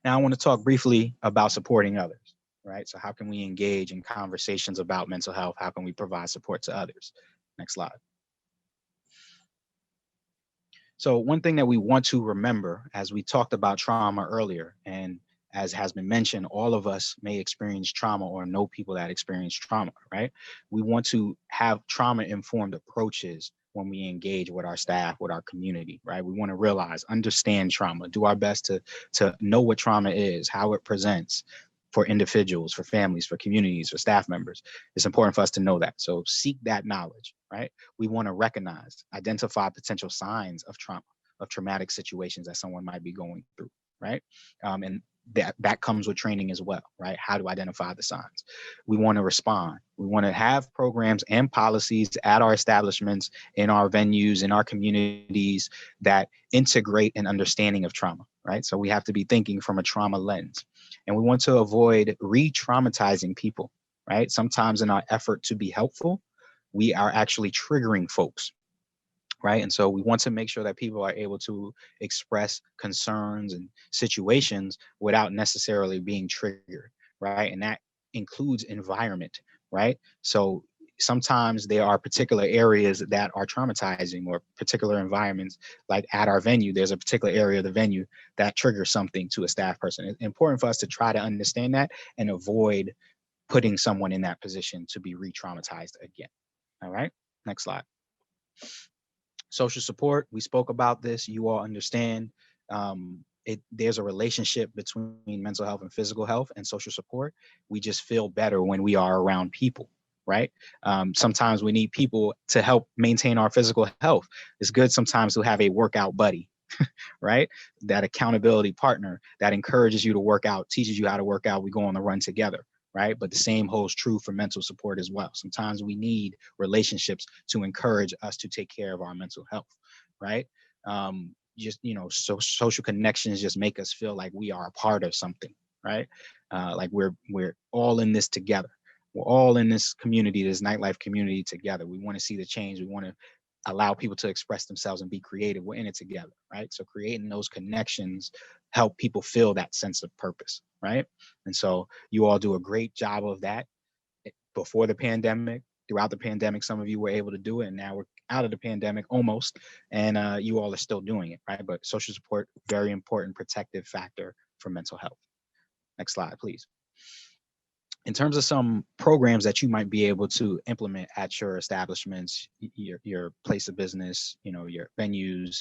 [SPEAKER 6] Now I want to talk briefly about supporting others, right? So how can we engage in conversations about mental health? How can we provide support to others? Next slide. So one thing that we want to remember, as we talked about trauma earlier, and as has been mentioned, all of us may experience trauma or know people that experience trauma, right? We want to have trauma-informed approaches when we engage with our staff, with our community, right? We want to realize, understand trauma, do our best to know what trauma is, how it presents for individuals, for families, for communities, for staff members. It's important for us to know that. So seek that knowledge, right? We want to recognize, identify potential signs of trauma, of traumatic situations that someone might be going through, right? And that comes with training as well, right? How to identify the signs. We want to respond. We want to have programs and policies at our establishments, in our venues, in our communities that integrate an understanding of trauma, right? So we have to be thinking from a trauma lens. And we want to avoid re-traumatizing people, right? Sometimes in our effort to be helpful, we are actually triggering folks, right? And so we want to make sure that people are able to express concerns and situations without necessarily being triggered, right? And that includes environment, right? So sometimes there are particular areas that are traumatizing, or particular environments, like at our venue, there's a particular area of the venue that triggers something to a staff person. It's important for us to try to understand that and avoid putting someone in that position to be re-traumatized again. All right, next slide. Social support, we spoke about this, you all understand. There's a relationship between mental health and physical health and social support. We just feel better when we are around people, right? Sometimes we need people to help maintain our physical health. It's good sometimes to have a workout buddy, right? That accountability partner that encourages you to work out, teaches you how to work out. We go on the run together, right? But the same holds true for mental support as well. Sometimes we need relationships to encourage us to take care of our mental health, right? So social connections just make us feel like we are a part of something, right? Like we're all in this together. We're all in this community, this nightlife community together. We want to see the change. We want to allow people to express themselves and be creative. We're in it together, right? So creating those connections help people feel that sense of purpose, right? And so you all do a great job of that before the pandemic. Throughout the pandemic, some of you were able to do it, and now we're out of the pandemic almost, and you all are still doing it, right? But social support, very important protective factor for mental health. Next slide, please. In terms of some programs that you might be able to implement at your establishments, your place of business, your venues,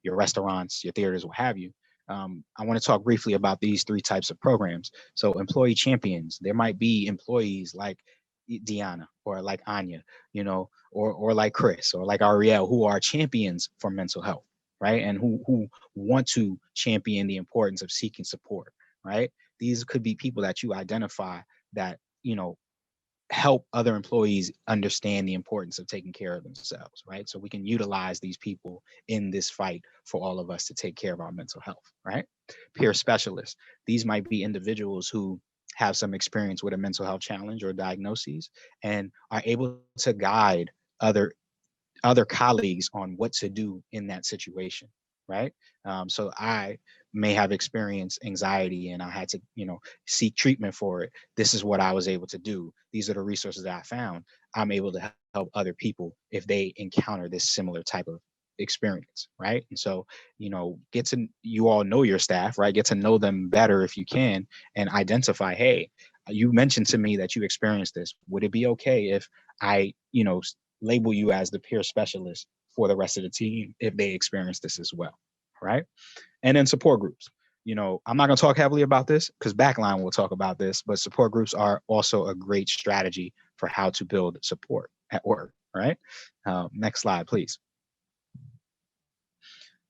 [SPEAKER 6] your restaurants, your theaters, what have you, I want to talk briefly about these 3 types of programs. So employee champions, there might be employees like Deanna or like Anya, or like Chris or like Ariel, who are champions for mental health, right? And who want to champion the importance of seeking support, right? These could be people that you identify that help other employees understand the importance of taking care of themselves, right? So we can utilize these people in this fight for all of us to take care of our mental health, right? Peer specialists, these might be individuals who have some experience with a mental health challenge or diagnoses and are able to guide other colleagues on what to do in that situation, right? So I may have experienced anxiety and I had to, seek treatment for it. This is what I was able to do. These are the resources that I found. I'm able to help other people if they encounter this similar type of experience, right? And so, you all know your staff, right? Get to know them better if you can, and identify, hey, you mentioned to me that you experienced this. Would it be okay if I, label you as the peer specialist for the rest of the team if they experience this as well, right? And then support groups. I'm not going to talk heavily about this because Backline will talk about this, but support groups are also a great strategy for how to build support at work, right? Next slide, please.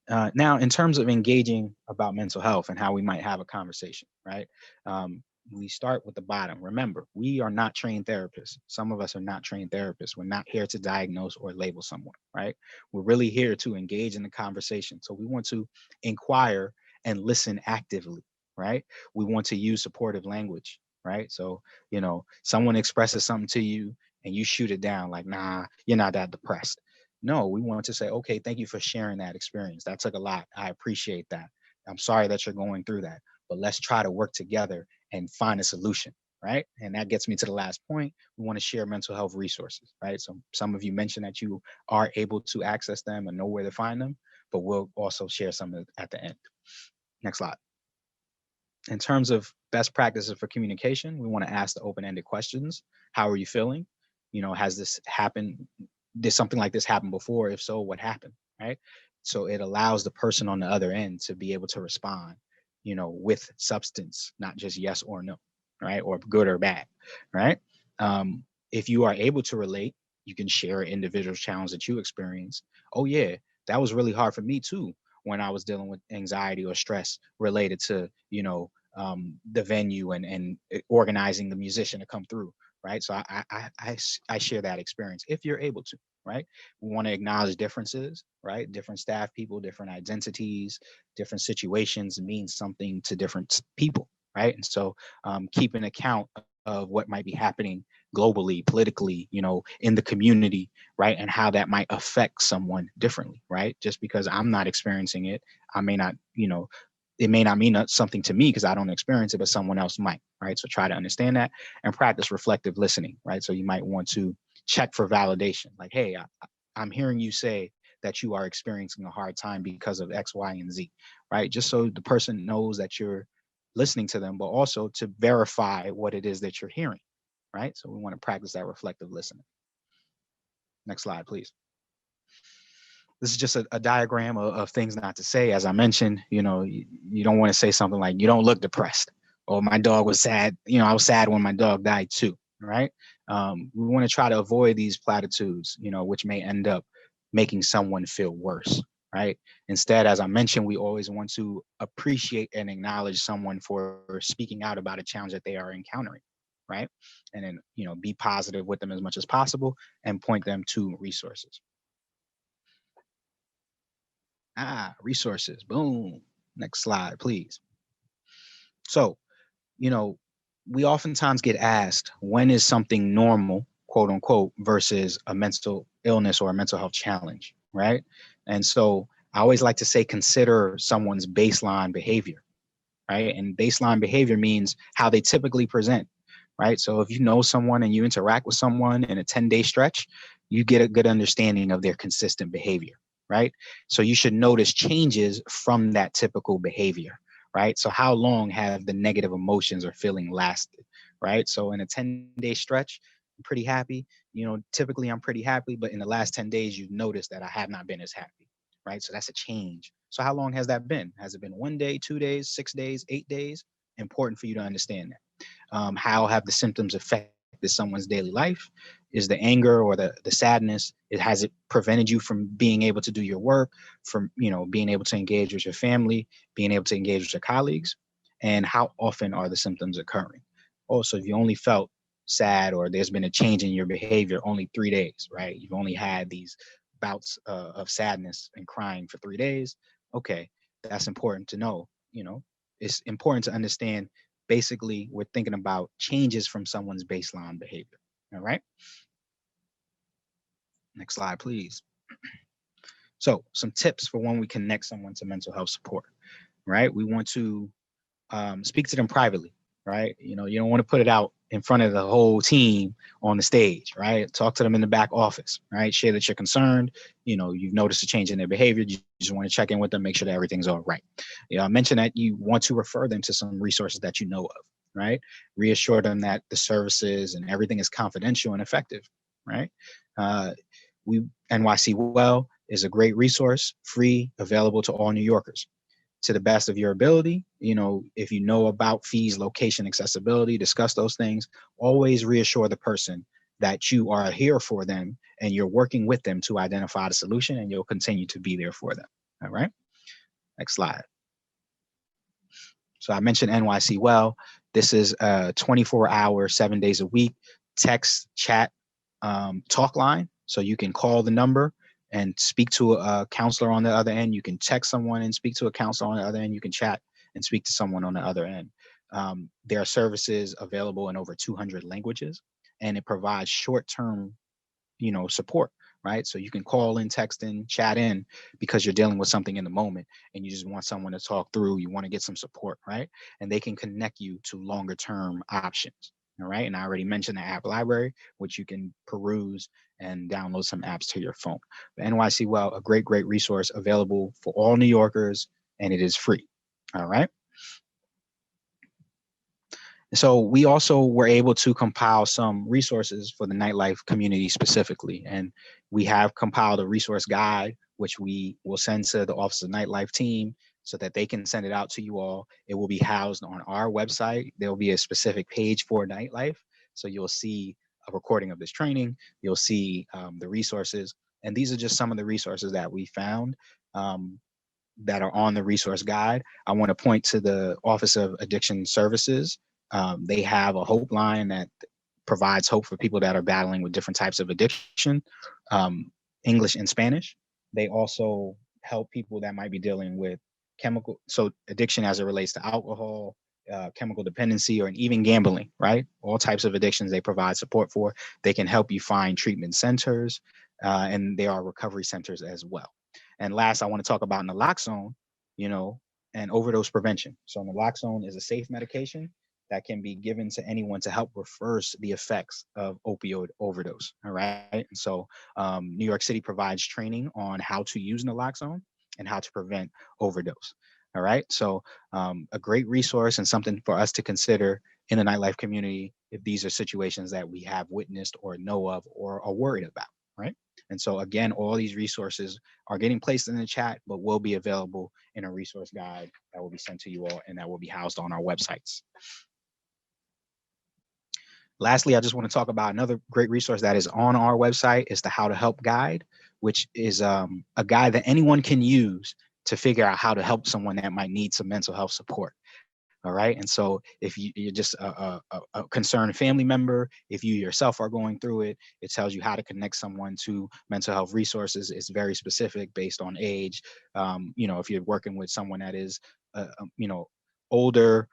[SPEAKER 6] Now, in terms of engaging about mental health and how we might have a conversation, right? We start with the bottom. Remember, we are not trained therapists. Some of us are not trained therapists. We're not here to diagnose or label someone, right? We're really here to engage in the conversation. So we want to inquire and listen actively, right? We want to use supportive language, right? So, someone expresses something to you and you shoot it down like, nah, you're not that depressed. No, we want to say, okay, thank you for sharing that experience. That took a lot. I appreciate that. I'm sorry that you're going through that, but let's try to work together and find a solution, right? And that gets me to the last point. We want to share mental health resources, right? So some of you mentioned that you are able to access them and know where to find them, but we'll also share some at the end. Next slide. In terms of best practices for communication, we want to ask the open-ended questions. How are you feeling? Has this happened? Did something like this happen before? If so, what happened, right? So it allows the person on the other end to be able to respond, with substance, not just yes or no, right? Or good or bad, right? If you are able to relate, you can share an individual challenge that you experience. Oh yeah, that was really hard for me too when I was dealing with anxiety or stress related to, the venue and organizing the musician to come through, right? So I share that experience if you're able to, right? We want to acknowledge differences, right? Different staff people, different identities, different situations mean something to different people, right? And so keep an account of what might be happening globally, politically, in the community, right? And how that might affect someone differently, right? Just because I'm not experiencing it, I may not, it may not mean something to me because I don't experience it, but someone else might, right? So try to understand that and practice reflective listening, right? So you might want to check for validation, like, hey, I'm hearing you say that you are experiencing a hard time because of X, Y, and Z, right? Just so the person knows that you're listening to them, but also to verify what it is that you're hearing, right? So we want to practice that reflective listening. Next slide, please. This is just a diagram of things not to say. As I mentioned, you don't want to say something like, you don't look depressed, or my dog was sad. I was sad when my dog died too, right? We want to try to avoid these platitudes, which may end up making someone feel worse, right? Instead, as I mentioned, we always want to appreciate and acknowledge someone for speaking out about a challenge that they are encountering, right? And then, be positive with them as much as possible and point them to resources. Resources, boom. Next slide, please. So, we oftentimes get asked, when is something normal, quote unquote, versus a mental illness or a mental health challenge, right? And so I always like to say, consider someone's baseline behavior, right? And baseline behavior means how they typically present, right? So if you know someone and you interact with someone in a 10-day stretch, you get a good understanding of their consistent behavior, right? So you should notice changes from that typical behavior, right? So how long have the negative emotions or feeling lasted, right? So in a 10-day stretch, I'm pretty happy. Typically I'm pretty happy, but in the last 10 days, you've noticed that I have not been as happy, right? So that's a change. So how long has that been? Has it been 1 day, 2 days, 6 days, 8 days? Important for you to understand that. How have the symptoms affected someone's daily life? Is the anger or the sadness, has it prevented you from being able to do your work, from being able to engage with your family, being able to engage with your colleagues? And how often are the symptoms occurring? Also, if you only felt sad or there's been a change in your behavior only 3 days, right? You've only had these bouts of sadness and crying for 3 days. Okay, that's important to know. It's important to understand. Basically, we're thinking about changes from someone's baseline behavior. All right. Next slide, please. So some tips for when we connect someone to mental health support, right? We want to speak to them privately, right? You don't want to put it out in front of the whole team on the stage, right? Talk to them in the back office, right? Share that you're concerned. You've noticed a change in their behavior. You just want to check in with them, make sure that everything's all right. I mentioned that you want to refer them to some resources that you know of, right? Reassure them that the services and everything is confidential and effective, right? NYC Well is a great resource, free, available to all New Yorkers. To the best of your ability, if you know about fees, location, accessibility, discuss those things. Always reassure the person that you are here for them and you're working with them to identify the solution, and you'll continue to be there for them. All right. Next slide. So I mentioned NYC Well. This is a 24-hour, 7 days a week text, chat, talk line. So you can call the number and speak to a counselor on the other end. You can text someone and speak to a counselor on the other end. You can chat and speak to someone on the other end. There are services available in over 200 languages, and it provides short-term, support, right? So you can call in, text in, chat in, because you're dealing with something in the moment and you just want someone to talk through. You want to get some support, right? And they can connect you to longer-term options. All right. And I already mentioned the app library, which you can peruse and download some apps to your phone. But NYC Well, a great, great resource available for all New Yorkers, and it is free. All right. So we also were able to compile some resources for the Nightlife community specifically. And we have compiled a resource guide, which we will send to the Office of Nightlife team so that they can send it out to you all. It will be housed on our website. There will be a specific page for Nightlife. So you'll see a recording of this training. You'll see the resources. And these are just some of the resources that we found that are on the resource guide. I want to point to the Office of Addiction Services. They have a hope line that provides hope for people that are battling with different types of addiction, English and Spanish. They also help people that might be dealing with so addiction as it relates to alcohol, chemical dependency, or even gambling, right? All types of addictions they provide support for. They can help you find treatment centers, and there are recovery centers as well. And last, I want to talk about naloxone, and overdose prevention. So naloxone is a safe medication that can be given to anyone to help reverse the effects of opioid overdose. All right. And so New York City provides training on how to use naloxone and how to prevent overdose. All right. So a great resource and something for us to consider in the nightlife community if these are situations that we have witnessed or know of or are worried about. Right. And so again, all these resources are getting placed in the chat, but will be available in a resource guide that will be sent to you all and that will be housed on our websites. Lastly, I just want to talk about another great resource that is on our website. Is the How to Help Guide, which is a guide that anyone can use to figure out how to help someone that might need some mental health support. All right. And so if you're just a concerned family member, if you yourself are going through it, it tells you how to connect someone to mental health resources. It's very specific based on age. If you're working with someone that is, older,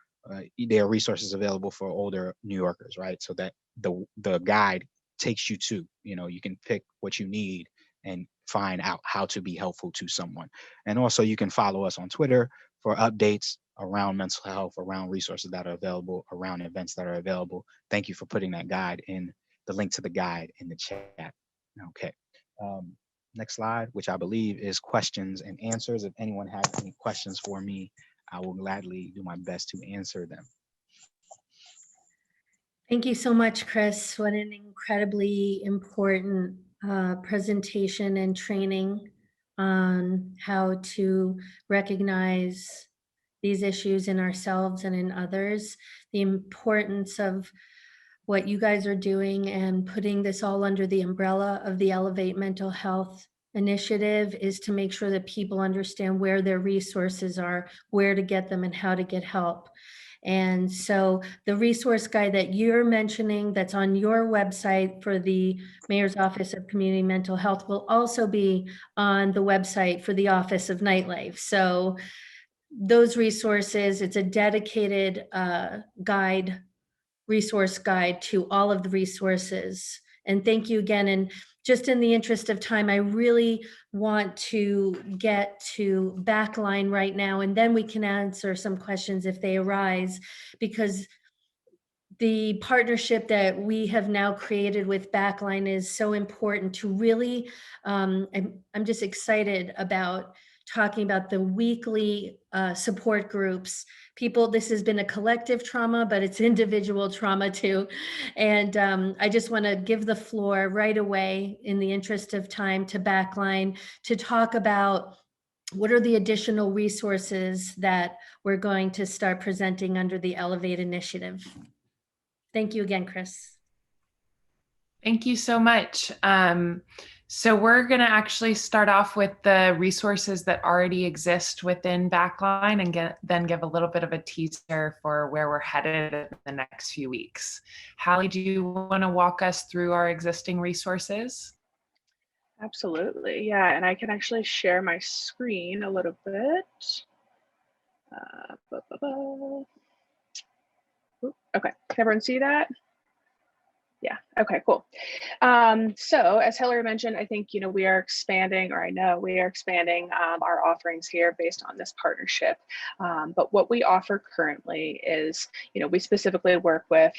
[SPEAKER 6] there are resources available for older New Yorkers, right? So that the guide takes you to, you can pick what you need and find out how to be helpful to someone. And also you can follow us on Twitter for updates around mental health, around resources that are available, around events that are available. Thank you for putting that guide in, the link to the guide in the chat. Okay. Next slide, which I believe is questions and answers. If anyone has any questions for me, I will gladly do my best to answer them.
[SPEAKER 1] Thank you so much, Chris. What an incredibly important presentation and training on how to recognize these issues in ourselves and in others, the importance of what you guys are doing and putting this all under the umbrella of the Elevate Mental Health Initiative is to make sure that people understand where their resources are, where to get them, and how to get help. And so the resource guide that you're mentioning that's on your website for the Mayor's Office of Community Mental Health will also be on the website for the Office of Nightlife. So those resources, it's a dedicated resource guide to all of the resources. And thank you again. And just in the interest of time, I really want to get to Backline right now, and then we can answer some questions if they arise, because the partnership that we have now created with Backline is so important to really, I'm just excited about talking about the weekly support groups. People, this has been a collective trauma, but it's individual trauma too. And I just want to give the floor right away in the interest of time to Backline to talk about what are the additional resources that we're going to start presenting under the Elevate initiative. Thank you again, Chris.
[SPEAKER 4] Thank you so much. So we're going to actually start off with the resources that already exist within Backline and then give a little bit of a teaser for where we're headed in the next few weeks. Hallie, do you want to walk us through our existing resources?
[SPEAKER 5] Absolutely. Yeah, and I can actually share my screen a little bit. Okay, can everyone see that? Yeah, okay, cool. So as Hillary mentioned, I think, we are expanding, or I know we are expanding our offerings here based on this partnership. But what we offer currently is, we specifically work with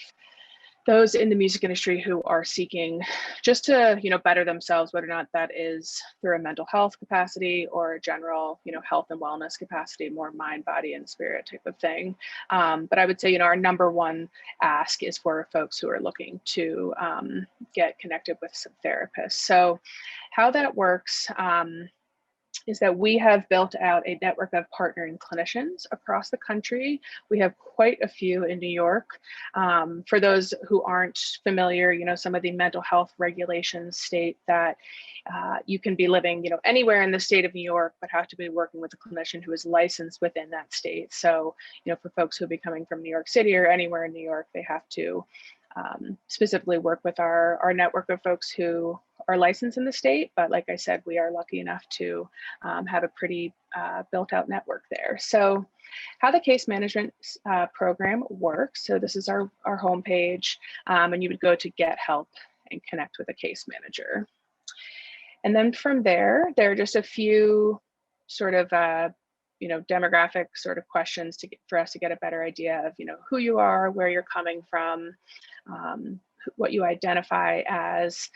[SPEAKER 5] those in the music industry who are seeking just to, better themselves, whether or not that is through a mental health capacity or a general, health and wellness capacity, more mind, body, and spirit type of thing. But I would say, our number one ask is for folks who are looking to get connected with some therapists. So how that works is that we have built out a network of partnering clinicians across the country. We have quite a few in New York. For those who aren't familiar, some of the mental health regulations state that you can be living, anywhere in the state of New York, but have to be working with a clinician who is licensed within that state. So, for folks who will be coming from New York City or anywhere in New York, they have to specifically work with our network of folks who are licensed in the state. But like I said, we are lucky enough to have a pretty built out network there. So how the case management program works. So this is our homepage, and you would go to get help and connect with a case manager. And then from there are just a few sort of demographic sort of questions for us to get a better idea of who you are, where you're coming from, what you identify as,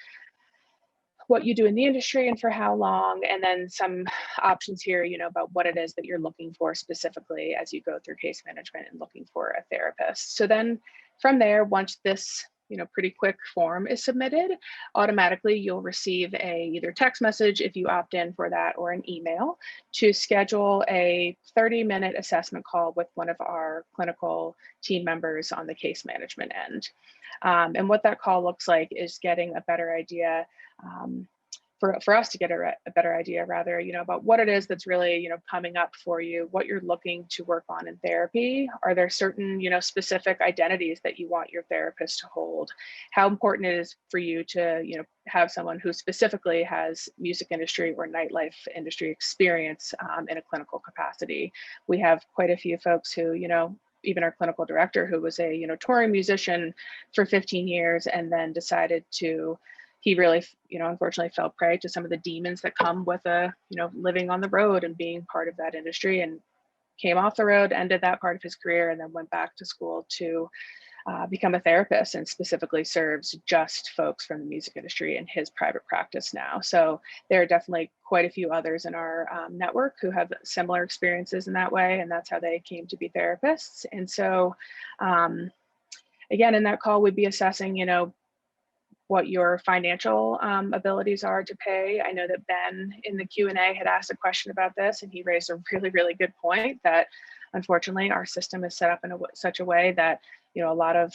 [SPEAKER 5] what you do in the industry and for how long, and then some options here, about what it is that you're looking for specifically as you go through case management and looking for a therapist. So then from there, once this pretty quick form is submitted, automatically you'll receive a either text message if you opt in for that, or an email to schedule a 30-minute assessment call with one of our clinical team members on the case management end. And what that call looks like is getting a better idea, for us to get a better idea rather, about what it is that's really, coming up for you, what you're looking to work on in therapy. Are there certain, specific identities that you want your therapist to hold? How important it is for you to, have someone who specifically has music industry or nightlife industry experience in a clinical capacity. We have quite a few folks who, even our clinical director, who was a, touring musician for 15 years and then decided to, he really, unfortunately fell prey to some of the demons that come with living on the road and being part of that industry, and came off the road, ended that part of his career, and then went back to school to become a therapist, and specifically serves just folks from the music industry in his private practice now. So there are definitely quite a few others in our network who have similar experiences in that way, and that's how they came to be therapists. And so again, in that call, we'd be assessing, what your financial abilities are to pay. I know that Ben in the Q&A had asked a question about this, and he raised a really, really good point that unfortunately our system is set up in such a way that, a lot of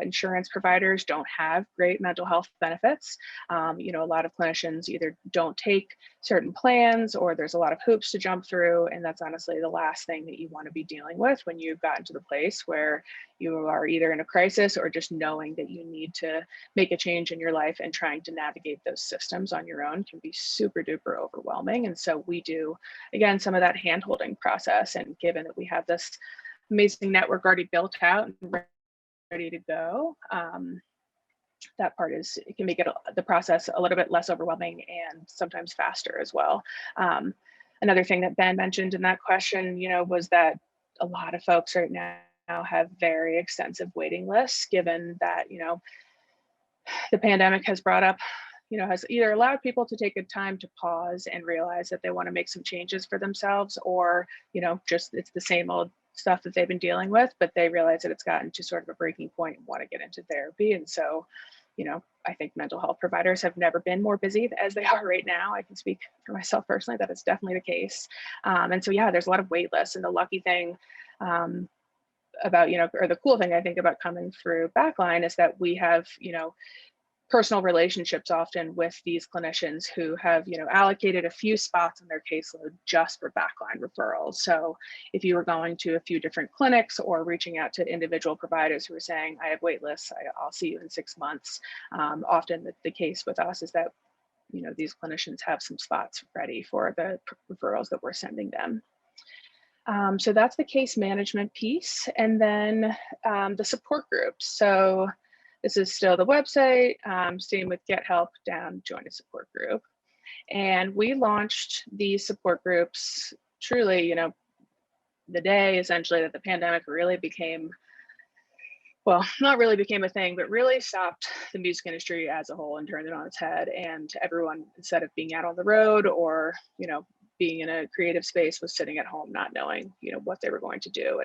[SPEAKER 5] insurance providers don't have great mental health benefits. A lot of clinicians either don't take certain plans, or there's a lot of hoops to jump through. And that's honestly the last thing that you want to be dealing with when you've gotten to the place where you are either in a crisis or just knowing that you need to make a change in your life, and trying to navigate those systems on your own can be super duper overwhelming. And so we do, again, some of that hand-holding process. And given that we have this amazing network already built out and ready to go, that part it can make the process a little bit less overwhelming and sometimes faster as well. Another thing that Ben mentioned in that question, was that a lot of folks right now have very extensive waiting lists, given that, the pandemic has brought up, has either allowed people to take a time to pause and realize that they want to make some changes for themselves, or, just it's the same old stuff that they've been dealing with, but they realize that it's gotten to sort of a breaking point and want to get into therapy. And so, I think mental health providers have never been more busy as they are right now. I can speak for myself personally that it's definitely the case. And so, yeah, there's a lot of wait lists. And the lucky thing about, or the cool thing I think about coming through Backline is that we have, personal relationships often with these clinicians who have, allocated a few spots in their caseload just for Backline referrals. So if you were going to a few different clinics or reaching out to individual providers who are saying, I have wait lists, I'll see you in 6 months. Often the case with us is that, these clinicians have some spots ready for the referrals that we're sending them. So that's the case management piece. And then the support groups. So this is still the website, same with get help down, join a support group. And we launched these support groups truly, the day essentially that the pandemic really became, well, not really became a thing, but really stopped the music industry as a whole and turned it on its head. And everyone, instead of being out on the road or, being in a creative space, was sitting at home not knowing, what they were going to do.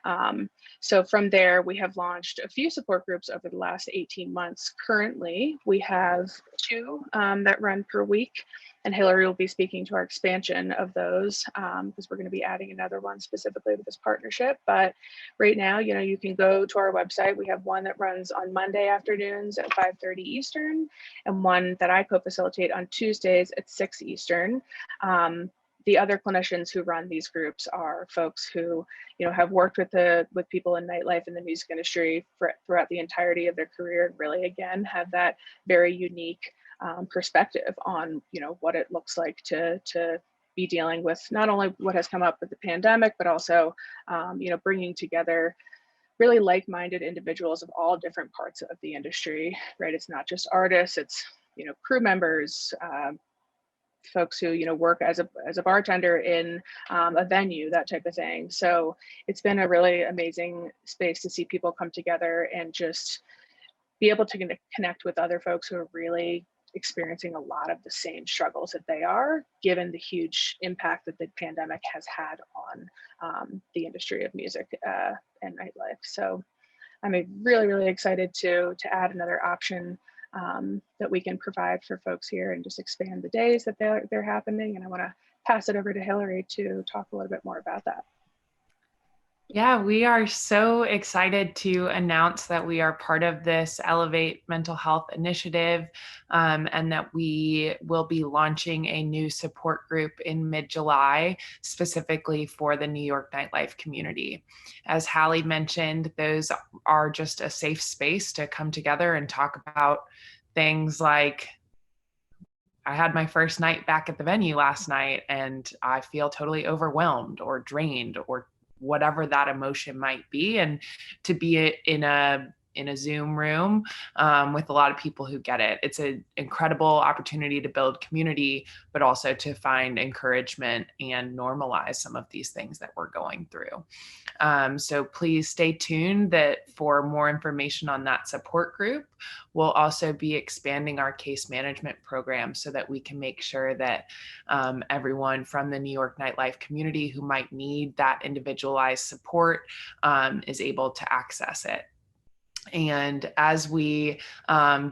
[SPEAKER 5] And so from there, we have launched a few support groups over the last 18 months. Currently, we have 2 that run per week, and Hillary will be speaking to our expansion of those because we're going to be adding another one specifically with this partnership. But right now, you can go to our website. We have one that runs on Monday afternoons at 5:30 Eastern, and one that I co-facilitate on Tuesdays at 6 Eastern. the other clinicians who run these groups are folks who, have worked with people in nightlife and the music industry throughout the entirety of their career, and really, again, have that very unique perspective on, what it looks like to be dealing with not only what has come up with the pandemic, but also, bringing together really like-minded individuals of all different parts of the industry, right? It's not just artists, it's, crew members, folks who, work as a bartender in a venue, that type of thing. So it's been a really amazing space to see people come together and just be able to connect with other folks who are really experiencing a lot of the same struggles that they are, given the huge impact that the pandemic has had on the industry of music and nightlife. So I'm really, really excited to add another option that we can provide for folks here and just expand the days that they're happening. And I want to pass it over to Hillary to talk a little bit more about that.
[SPEAKER 4] Yeah, we are so excited to announce that we are part of this Elevate Mental Health initiative, and that we will be launching a new support group in mid-July, specifically for the New York nightlife community. As Hallie mentioned, those are just a safe space to come together and talk about things like, I had my first night back at the venue last night and I feel totally overwhelmed or drained or whatever that emotion might be, and to be in a Zoom room with a lot of people who get it. It's an incredible opportunity to build community, but also to find encouragement and normalize some of these things that we're going through. So please stay tuned for more information on that support group. We'll also be expanding our case management program so that we can make sure that everyone from the New York nightlife community who might need that individualized support is able to access it. And as we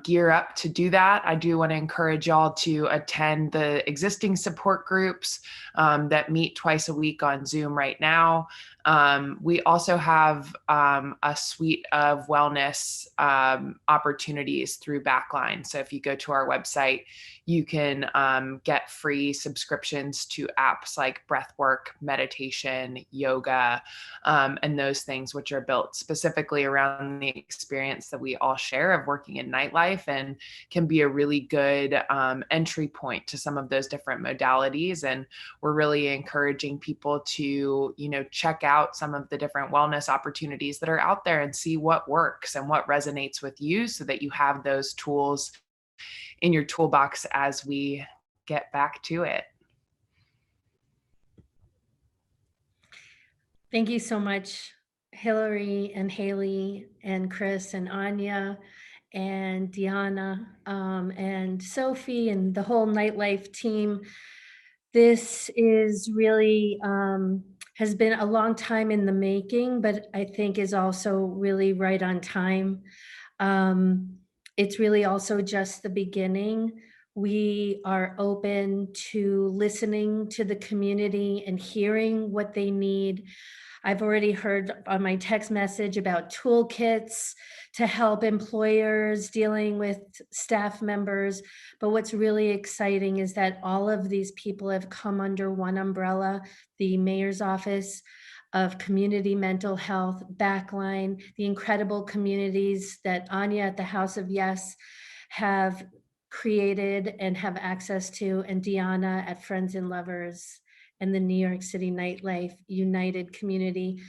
[SPEAKER 4] gear up to do that, I do want to encourage y'all to attend the existing support groups that meet twice a week on Zoom right now. We also have a suite of wellness opportunities through Backline. So if you go to our website, you can get free subscriptions to apps like breathwork, meditation, yoga, and those things, which are built specifically around the experience that we all share of working in nightlife, and can be a really good entry point to some of those different modalities. And we're really encouraging people to, check out some of the different wellness opportunities that are out there and see what works and what resonates with you, so that you have those tools in your toolbox as we get back to it.
[SPEAKER 1] Thank you so much, Hillary and Haley and Chris and Anya and Deanna and Sophie and the whole nightlife team. This is really has been a long time in the making, but I think is also really right on time. It's really also just the beginning. We are open to listening to the community and hearing what they need. I've already heard on my text message about toolkits to help employers dealing with staff members. But what's really exciting is that all of these people have come under one umbrella, the mayor's office of community mental health, Backline, the incredible communities that Anya at the House of Yes have created and have access to, and Deanna at Friends and Lovers, and the New York City Nightlife United community.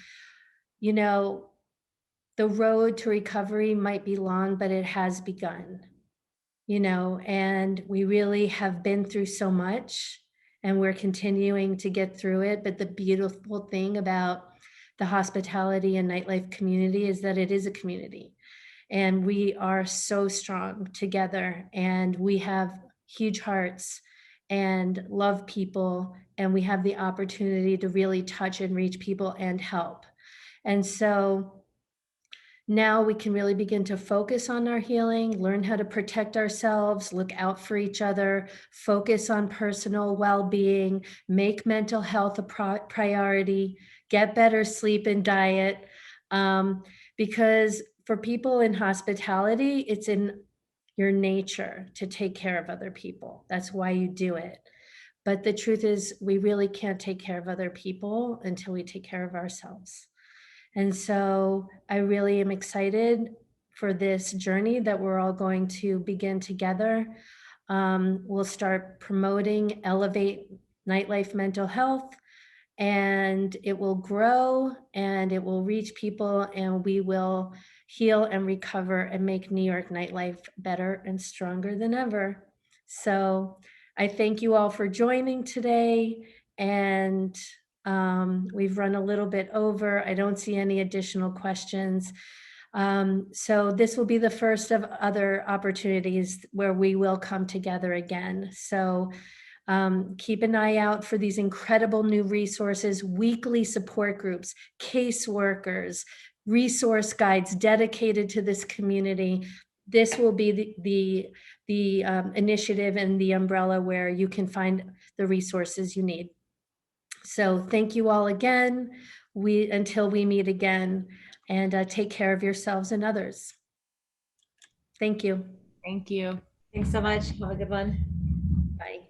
[SPEAKER 1] The road to recovery might be long, but it has begun, and we really have been through so much, and we're continuing to get through it. But the beautiful thing about the hospitality and nightlife community is that it is a community, and we are so strong together, and we have huge hearts and love people, and we have the opportunity to really touch and reach people and help. And so now we can really begin to focus on our healing, learn how to protect ourselves, look out for each other, focus on personal well-being, make mental health a priority, get better sleep and diet. Because for people in hospitality, it's in your nature to take care of other people. That's why you do it. But the truth is, we really can't take care of other people until we take care of ourselves. And so I really am excited for this journey that we're all going to begin together. We'll start promoting Elevate Nightlife Mental Health, and it will grow and it will reach people, and we will heal and recover and make New York nightlife better and stronger than ever. So I thank you all for joining today, and we've run a little bit over. I don't see any additional questions. So this will be the first of other opportunities where we will come together again. So keep an eye out for these incredible new resources, weekly support groups, caseworkers, resource guides dedicated to this community. This will be the initiative and the umbrella where you can find the resources you need. So thank you all again. Until we meet again, and take care of yourselves and others. Thank you.
[SPEAKER 4] Thank you.
[SPEAKER 2] Thanks so much. Have a good one.
[SPEAKER 1] Bye.